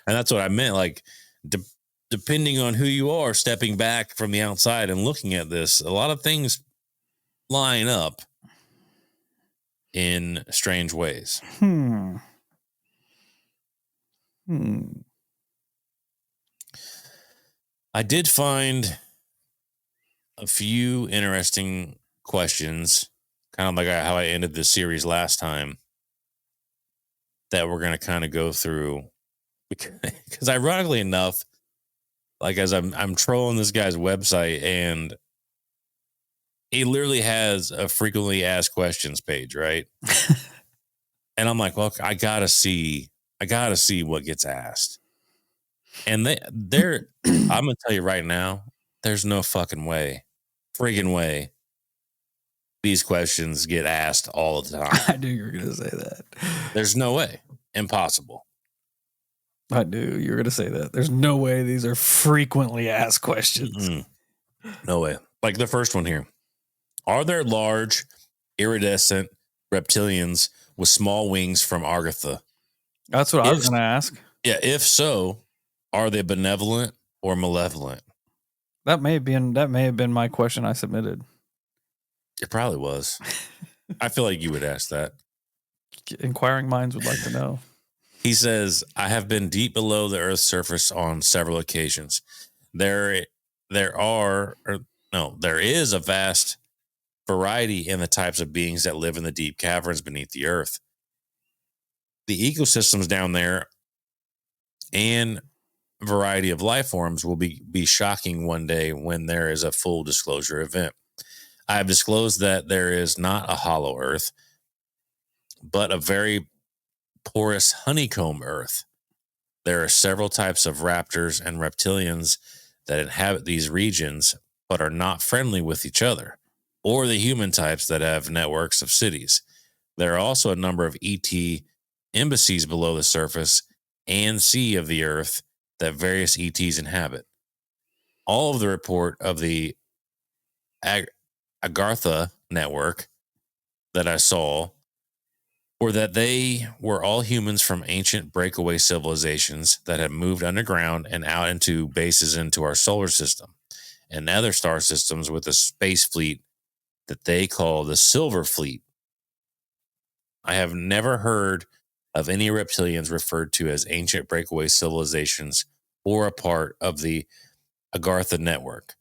And that's what I meant. Like, depending on who you are, stepping back from the outside and looking at this, a lot of things line up in strange ways. I did find a few interesting questions, kind of like how I ended this series last time, that we're going to kind of go through, because ironically enough, like, as I'm trolling this guy's website, and he literally has a frequently asked questions page, right? And I'm like, well, I gotta see what gets asked. And I'm gonna tell you right now, there's no fucking way, friggin' way, these questions get asked all the time. I knew you were going to say that. There's no way. Impossible. I knew you were going to say that. There's no way these are frequently asked questions. No way. Like the first one here. Are there large, iridescent reptilians with small wings from Agartha? That's what I was going to ask. Yeah, if so, are they benevolent or malevolent? That may have been my question I submitted. It probably was. I feel like you would ask that. Inquiring minds would like to know. He says, I have been deep below the Earth's surface on several occasions. There is a vast variety in the types of beings that live in the deep caverns beneath the Earth. The ecosystems down there and variety of life forms will be shocking one day when there is a full disclosure event. I have disclosed that there is not a hollow Earth, but a very porous honeycomb Earth. There are several types of raptors and reptilians that inhabit these regions, but are not friendly with each other, or the human types that have networks of cities. There are also a number of ET embassies below the surface and sea of the Earth that various ETs inhabit. All of the report of the Agartha network that I saw were that they were all humans from ancient breakaway civilizations that had moved underground and out into bases into our solar system and other star systems with a space fleet that they call the Silver Fleet. I have never heard of any reptilians referred to as ancient breakaway civilizations or a part of the Agartha network.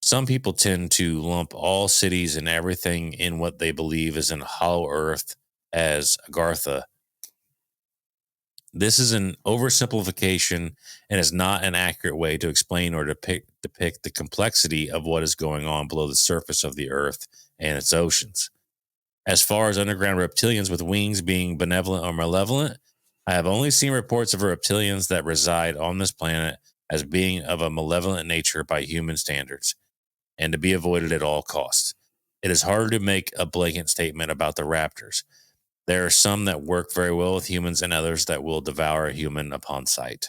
Some people tend to lump all cities and everything in what they believe is in hollow Earth as Agartha. This is an oversimplification and is not an accurate way to explain or depict the complexity of what is going on below the surface of the Earth and its oceans. As far as underground reptilians with wings being benevolent or malevolent, I have only seen reports of reptilians that reside on this planet as being of a malevolent nature by human standards and to be avoided at all costs. It is harder to make a blanket statement about the raptors. There are some that work very well with humans and others that will devour a human upon sight.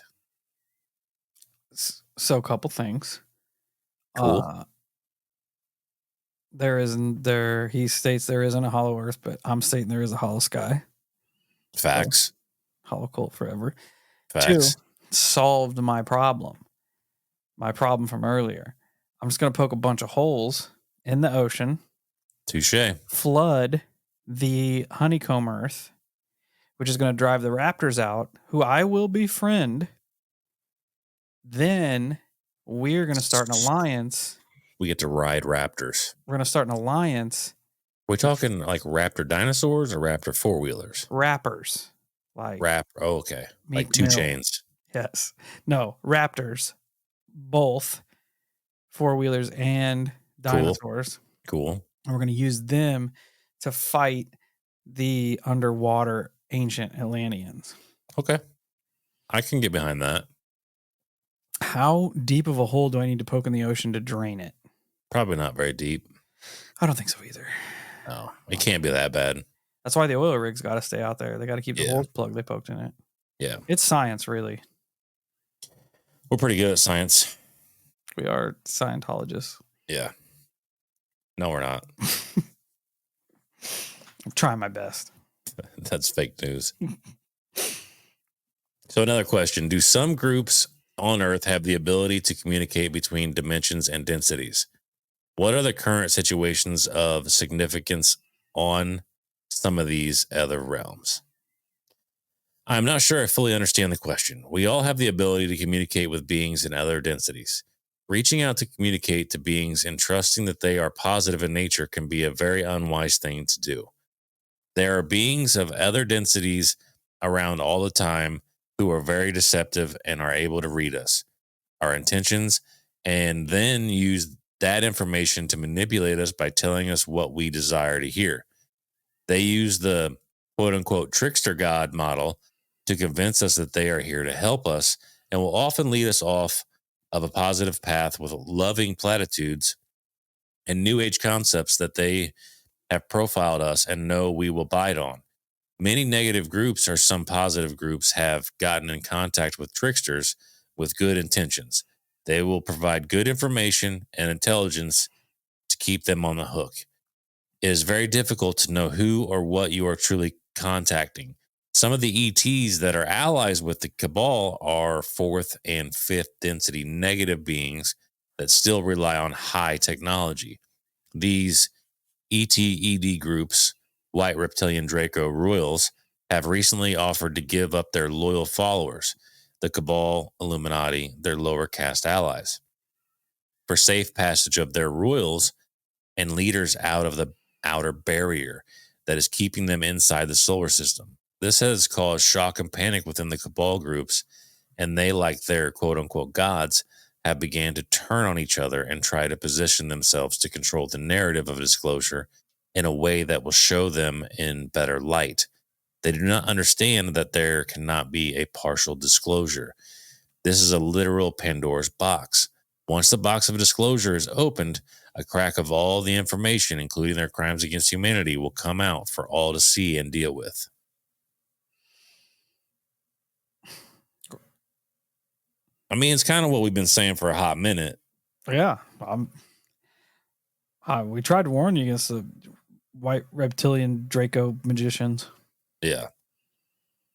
So a couple things. Cool. He states there isn't a hollow Earth, but I'm stating there is a hollow sky. Facts. So, hollow cult forever. Facts. 2, solved my problem. My problem from earlier. I'm just going to poke a bunch of holes in the ocean. Touche. Flood the honeycomb Earth, which is going to drive the raptors out, who I will befriend. Then we're going to start an alliance. We get to ride raptors. We're going to start an alliance. We talking like raptor dinosaurs or raptor four-wheelers? Rappers. Like Oh, okay. Like 2 Chainz. Yes. No, raptors. Both four-wheelers and dinosaurs. Cool. And we're going to use them to fight the underwater ancient Atlanteans. Okay. I can get behind that. How deep of a hole do I need to poke in the ocean to drain it? Probably not very deep. I don't think so either. No, it can't be that bad. That's why the oil rigs got to stay out there. They got to keep the holes plugged they poked in it. Yeah. It's science, really. We're pretty good at science. We are Scientologists. Yeah. No, we're not. I'm trying my best. That's fake news. So another question. Do some groups on Earth have the ability to communicate between dimensions and densities? What are the current situations of significance on some of these other realms? I'm not sure I fully understand the question. We all have the ability to communicate with beings in other densities. Reaching out to communicate to beings and trusting that they are positive in nature can be a very unwise thing to do. There are beings of other densities around all the time who are very deceptive and are able to read us, our intentions, and then use that information to manipulate us by telling us what we desire to hear. They use the quote-unquote trickster god model to convince us that they are here to help us and will often lead us off of a positive path with loving platitudes and new age concepts that they have profiled us and know we will bite on. Many negative groups or some positive groups have gotten in contact with tricksters with good intentions. They will provide good information and intelligence to keep them on the hook. It is very difficult to know who or what you are truly contacting. Some of the ETs that are allies with the Cabal are fourth and fifth density negative beings that still rely on high technology. These ETED groups, White Reptilian Draco Royals, have recently offered to give up their loyal followers, the Cabal, Illuminati, their lower caste allies, for safe passage of their royals and leaders out of the outer barrier that is keeping them inside the solar system. This has caused shock and panic within the Cabal groups, and they, like their quote unquote gods, have began to turn on each other and try to position themselves to control the narrative of disclosure in a way that will show them in better light. They do not understand that there cannot be a partial disclosure. This is a literal Pandora's box. Once the box of disclosure is opened, a crack of all the information, including their crimes against humanity, will come out for all to see and deal with. I mean, it's kind of what we've been saying for a hot minute. Yeah. We tried to warn you against the White Reptilian Draco magicians. Yeah.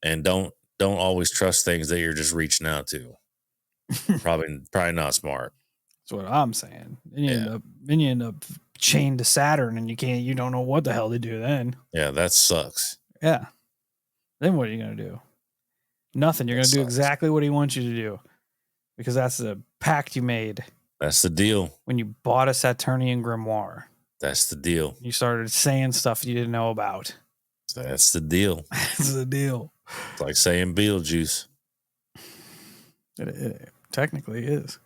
And don't always trust things that you're just reaching out to. Probably not smart. That's what I'm saying. Then you end up chained to Saturn, and you don't know what the hell to do then. Yeah, that sucks. Yeah. Then what are you gonna do? Nothing. You're gonna do exactly what he wants you to do, because that's the pact you made. That's the deal. When you bought a Saturnian grimoire. That's the deal. You started saying stuff you didn't know about. That's the deal. That's the deal. It's like saying Beetlejuice. It technically is.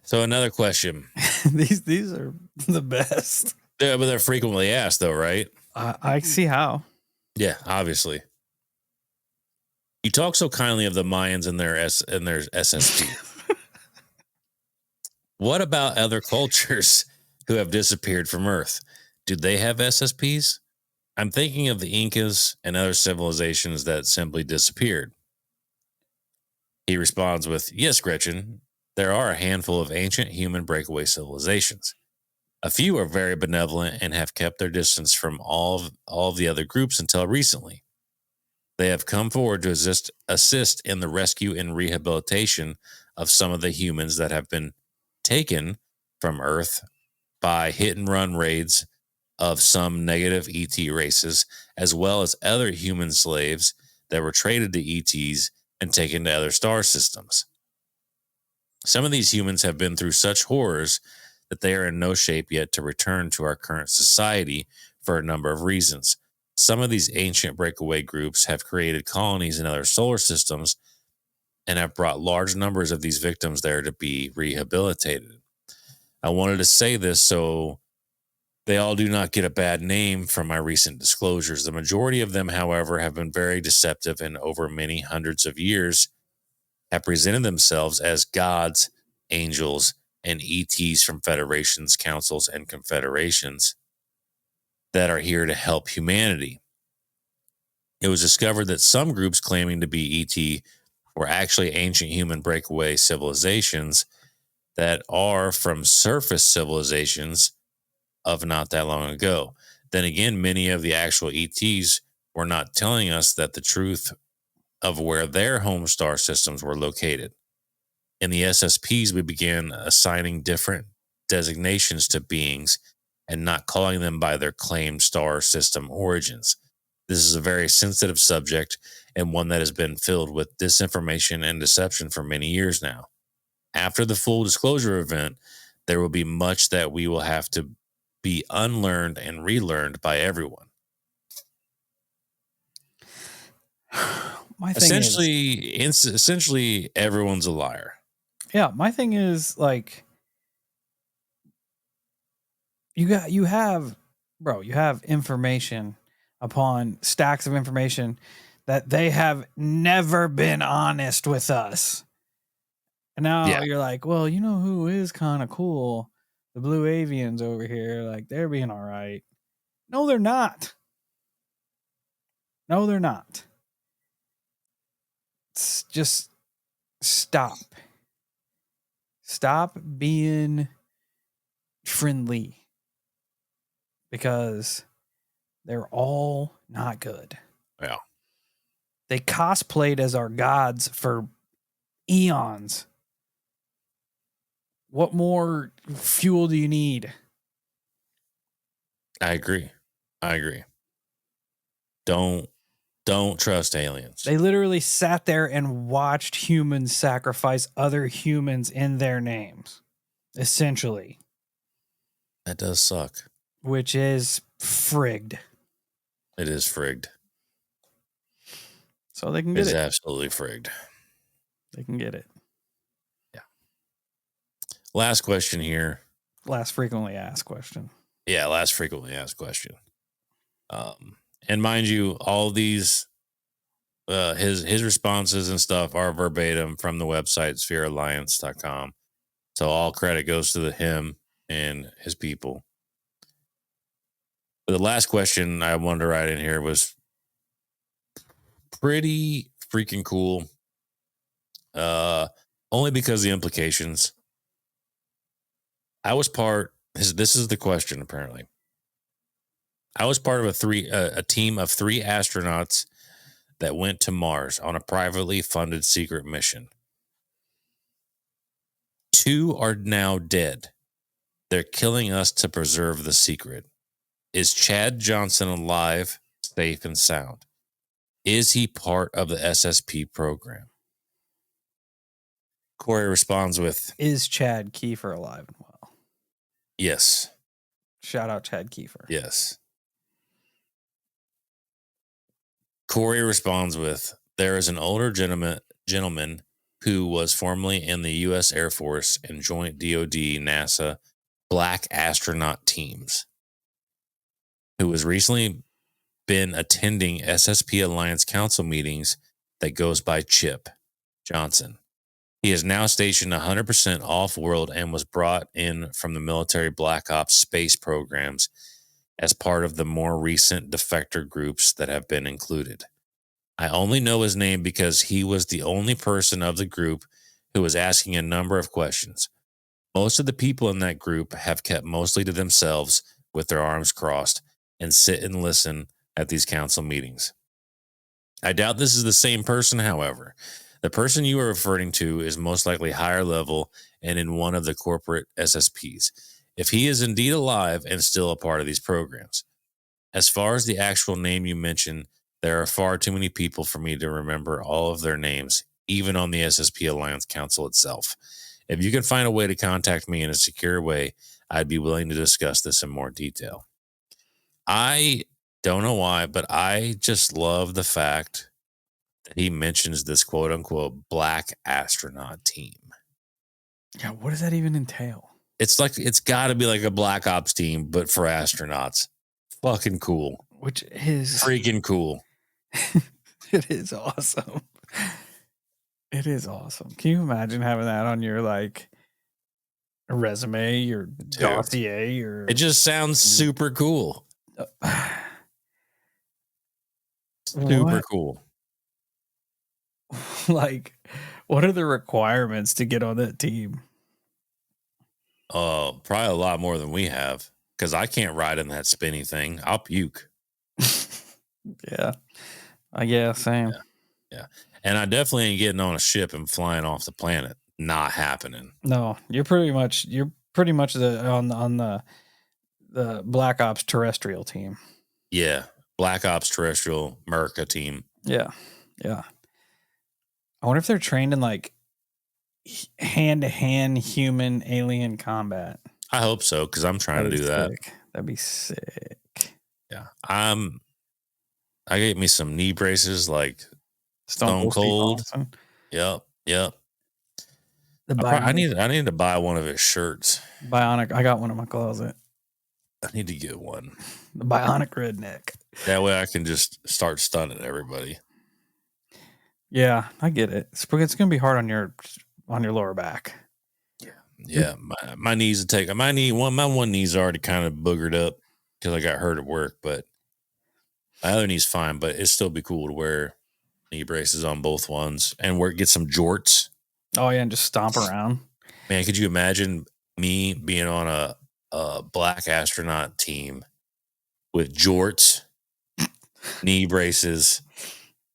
So another question. These are the best. Yeah, but they're frequently asked, though, right? I see how. Yeah, obviously. You talk so kindly of the Mayans and their SSP. What about other cultures who have disappeared from Earth? Do they have SSPs? I'm thinking of the Incas and other civilizations that simply disappeared. He responds with, yes, Gretchen, there are a handful of ancient human breakaway civilizations. A few are very benevolent and have kept their distance from all of the other groups until recently. They have come forward to assist in the rescue and rehabilitation of some of the humans that have been taken from Earth by hit-and-run raids of some negative ET races, as well as other human slaves that were traded to ETs and taken to other star systems. Some of these humans have been through such horrors that they are in no shape yet to return to our current society for a number of reasons. Some of these ancient breakaway groups have created colonies in other solar systems and have brought large numbers of these victims there to be rehabilitated. I wanted to say this so they all do not get a bad name from my recent disclosures. The majority of them, however, have been very deceptive and over many hundreds of years have presented themselves as gods, angels, and ETs from federations, councils, and confederations that are here to help humanity. It was discovered that some groups claiming to be ET were actually ancient human breakaway civilizations that are from surface civilizations of not that long ago. Then again, many of the actual ETs were not telling us that the truth of where their home star systems were located. In the SSPs, we began assigning different designations to beings and not calling them by their claimed star system origins. This is a very sensitive subject and one that has been filled with disinformation and deception for many years now. After the full disclosure event, there will be much that we will have to be unlearned and relearned by everyone. My thing essentially, everyone's a liar. Yeah, my thing is like, you have information upon stacks of information that they have never been honest with us. And now you're like, well, you know who is kind of cool? the blue avians over here, like they're being all right. No, they're not. No, they're not. Just stop. Stop being friendly because they're all not good. Yeah. They cosplayed as our gods for eons. What more fuel do you need? I agree. Don't trust aliens. They literally sat there and watched humans sacrifice other humans in their names, essentially. That does suck. Which is frigged. It is frigged. So they can get it. It's absolutely frigged. They can get it. Yeah. Last question here. Last frequently asked question. Yeah, last frequently asked question. And mind you, all these his responses and stuff are verbatim from the website spherealliance.com. So all credit goes to him and his people. But the last question I wanted to write in here was pretty freaking cool. Only because of the implications. This is the question, apparently. I was part of a team of 3 astronauts that went to Mars on a privately funded secret mission. 2 are now dead. They're killing us to preserve the secret. Is Chad Johnson alive, safe, and sound? Is he part of the SSP program? Corey responds with, is Chad Kiefer alive and well? Yes. Shout out Chad Kiefer. Yes. Corey responds with, there is an older gentleman who was formerly in the U.S. Air Force and joint DoD NASA Black astronaut teams, who has recently been attending SSP Alliance Council meetings that goes by Chip Johnson. He is now stationed 100% off-world and was brought in from the military Black Ops space programs as part of the more recent defector groups that have been included. I only know his name because he was the only person of the group who was asking a number of questions. Most of the people in that group have kept mostly to themselves with their arms crossed and sit and listen at these council meetings. I doubt this is the same person, however. The person you are referring to is most likely higher level and in one of the corporate SSPs, if he is indeed alive and still a part of these programs. As far as the actual name you mentioned, there are far too many people for me to remember all of their names, even on the SSP Alliance Council itself. If you can find a way to contact me in a secure way, I'd be willing to discuss this in more detail. I don't know why, but I just love the fact that he mentions this quote unquote black astronaut team. Yeah, what does that even entail? It's got to be like a Black Ops team, but for astronauts. Fucking cool. Which is freaking cool. It is awesome. It is awesome. Can you imagine having that on your resume, your dossier, it just sounds super cool. Super cool. What are the requirements to get on that team? Probably a lot more than we have, because I can't ride in that spinny thing. I'll puke. Yeah. Same. Yeah. And I definitely ain't getting on a ship and flying off the planet. Not happening. No, you're pretty much on the Black Ops terrestrial team. Yeah. Black Ops terrestrial America team. Yeah. Yeah. I wonder if they're trained in hand-to-hand human alien combat. I hope so, because I'm trying to do that. That'd be sick. Yeah. I get me some knee braces like Stone Cold. Yep. I need to buy one of his shirts. Bionic. I got one in my closet. I need to get one. The Bionic Redneck. That way I can just start stunning everybody. Yeah, I get it. It's going to be hard on your lower back. Yeah, my knees my one knee's already kind of boogered up because I got hurt at work, but my other knee's fine. But it'd still be cool to wear knee braces on both ones and get some jorts. Oh yeah, and just stomp around. Man, could you imagine me being on a black astronaut team with jorts, knee braces,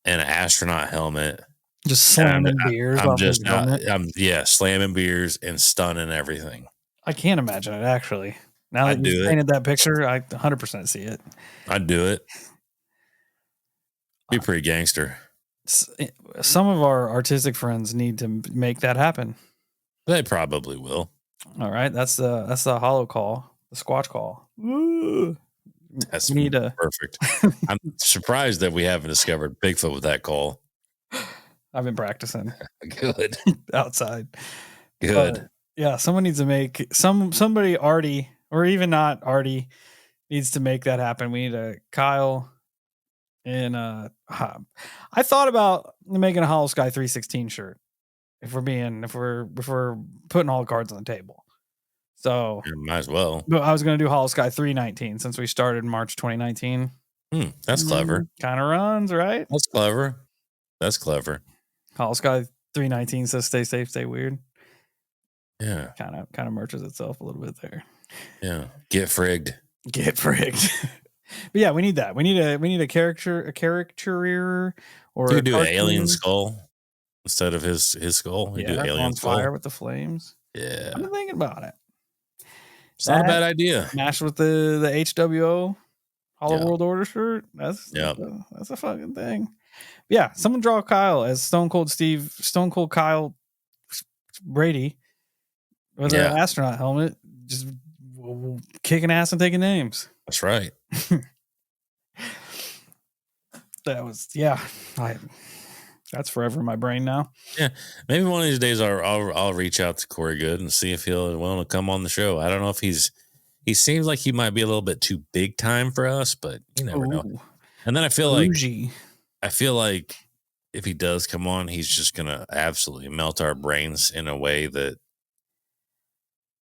and an astronaut helmet? Just slamming beers. I'm slamming beers and stunning everything. I can't imagine it, actually. Now that you painted that picture, I 100% see it. I'd do it. Be pretty gangster. Some of our artistic friends need to make that happen. They probably will. All right, that's the hollow call, the Squatch call. Ooh. That's perfect. I'm surprised that we haven't discovered Bigfoot with that call. I've been practicing. Good. Outside. Good. Yeah, someone needs to make somebody Artie, or even not Artie, needs to make that happen. We need a Kyle and I thought about making a Holosky 316 shirt if we're putting all the cards on the table. So might as well. But I was going to do Holosky 319 since we started in March 2019. That's clever. Kind of runs, right? That's clever. Holosky 319 says stay safe, stay weird. Yeah. Kind of merches itself a little bit there. Yeah. Get frigged. But yeah, we need that. We need a caricature or you do an alien skull instead of his skull. You do alien on skull. Fire with the flames. Yeah. I've been thinking about it. It's not a bad idea. Matched with the HWO Hollow World Order shirt. That's a fucking thing. Yeah, someone draw Kyle as Stone Cold Kyle Brady with an astronaut helmet, just kicking ass and taking names. That's right. That's forever in my brain now. Yeah, maybe one of these days I'll reach out to Corey Good and see if he'll want to come on the show. I don't know if he seems like he might be a little bit too big time for us, but you never know. And then I feel like if he does come on, he's just gonna absolutely melt our brains in a way that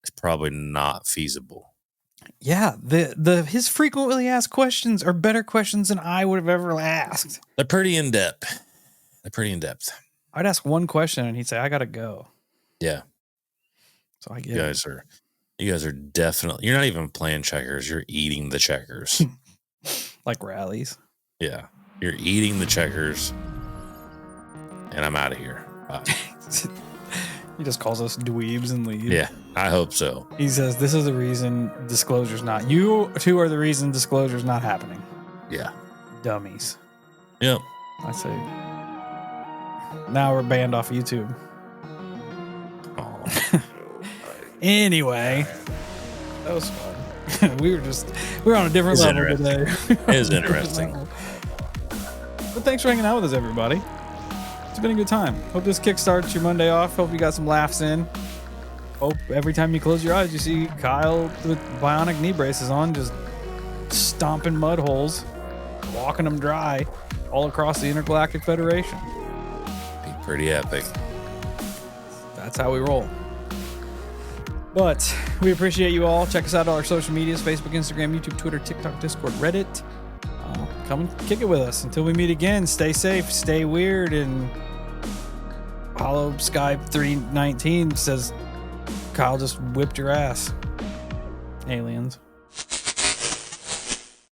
is probably not feasible. Yeah, his frequently asked questions are better questions than I would have ever asked. They're pretty in depth. I'd ask one question and he'd say, "I gotta go." Yeah. So I get you guys are definitely. You're not even playing checkers. You're eating the checkers. Like rallies. Yeah, you're eating the checkers, and I'm out of here. Bye. He just calls us dweebs and leaves. Yeah, I hope so. He says, "This is the reason disclosure's not. You two are the reason disclosure's not happening." Yeah. Dummies. Yep. I say. Now we're banned off YouTube. Oh. Anyway, that was fun. we were on a different level today. It is interesting. But thanks for hanging out with us, everybody. It's been a good time. Hope this kickstarts your Monday off. Hope you got some laughs in. Hope every time you close your eyes, you see Kyle with bionic knee braces on, just stomping mud holes, walking them dry all across the Intergalactic Federation. Be pretty epic. That's how we roll. But we appreciate you all. Check us out on our social medias: Facebook, Instagram, YouTube, Twitter, TikTok, Discord, Reddit. Come and kick it with us. Until we meet again, stay safe, stay weird, and Holosky 319 says Kyle just whipped your ass. Aliens.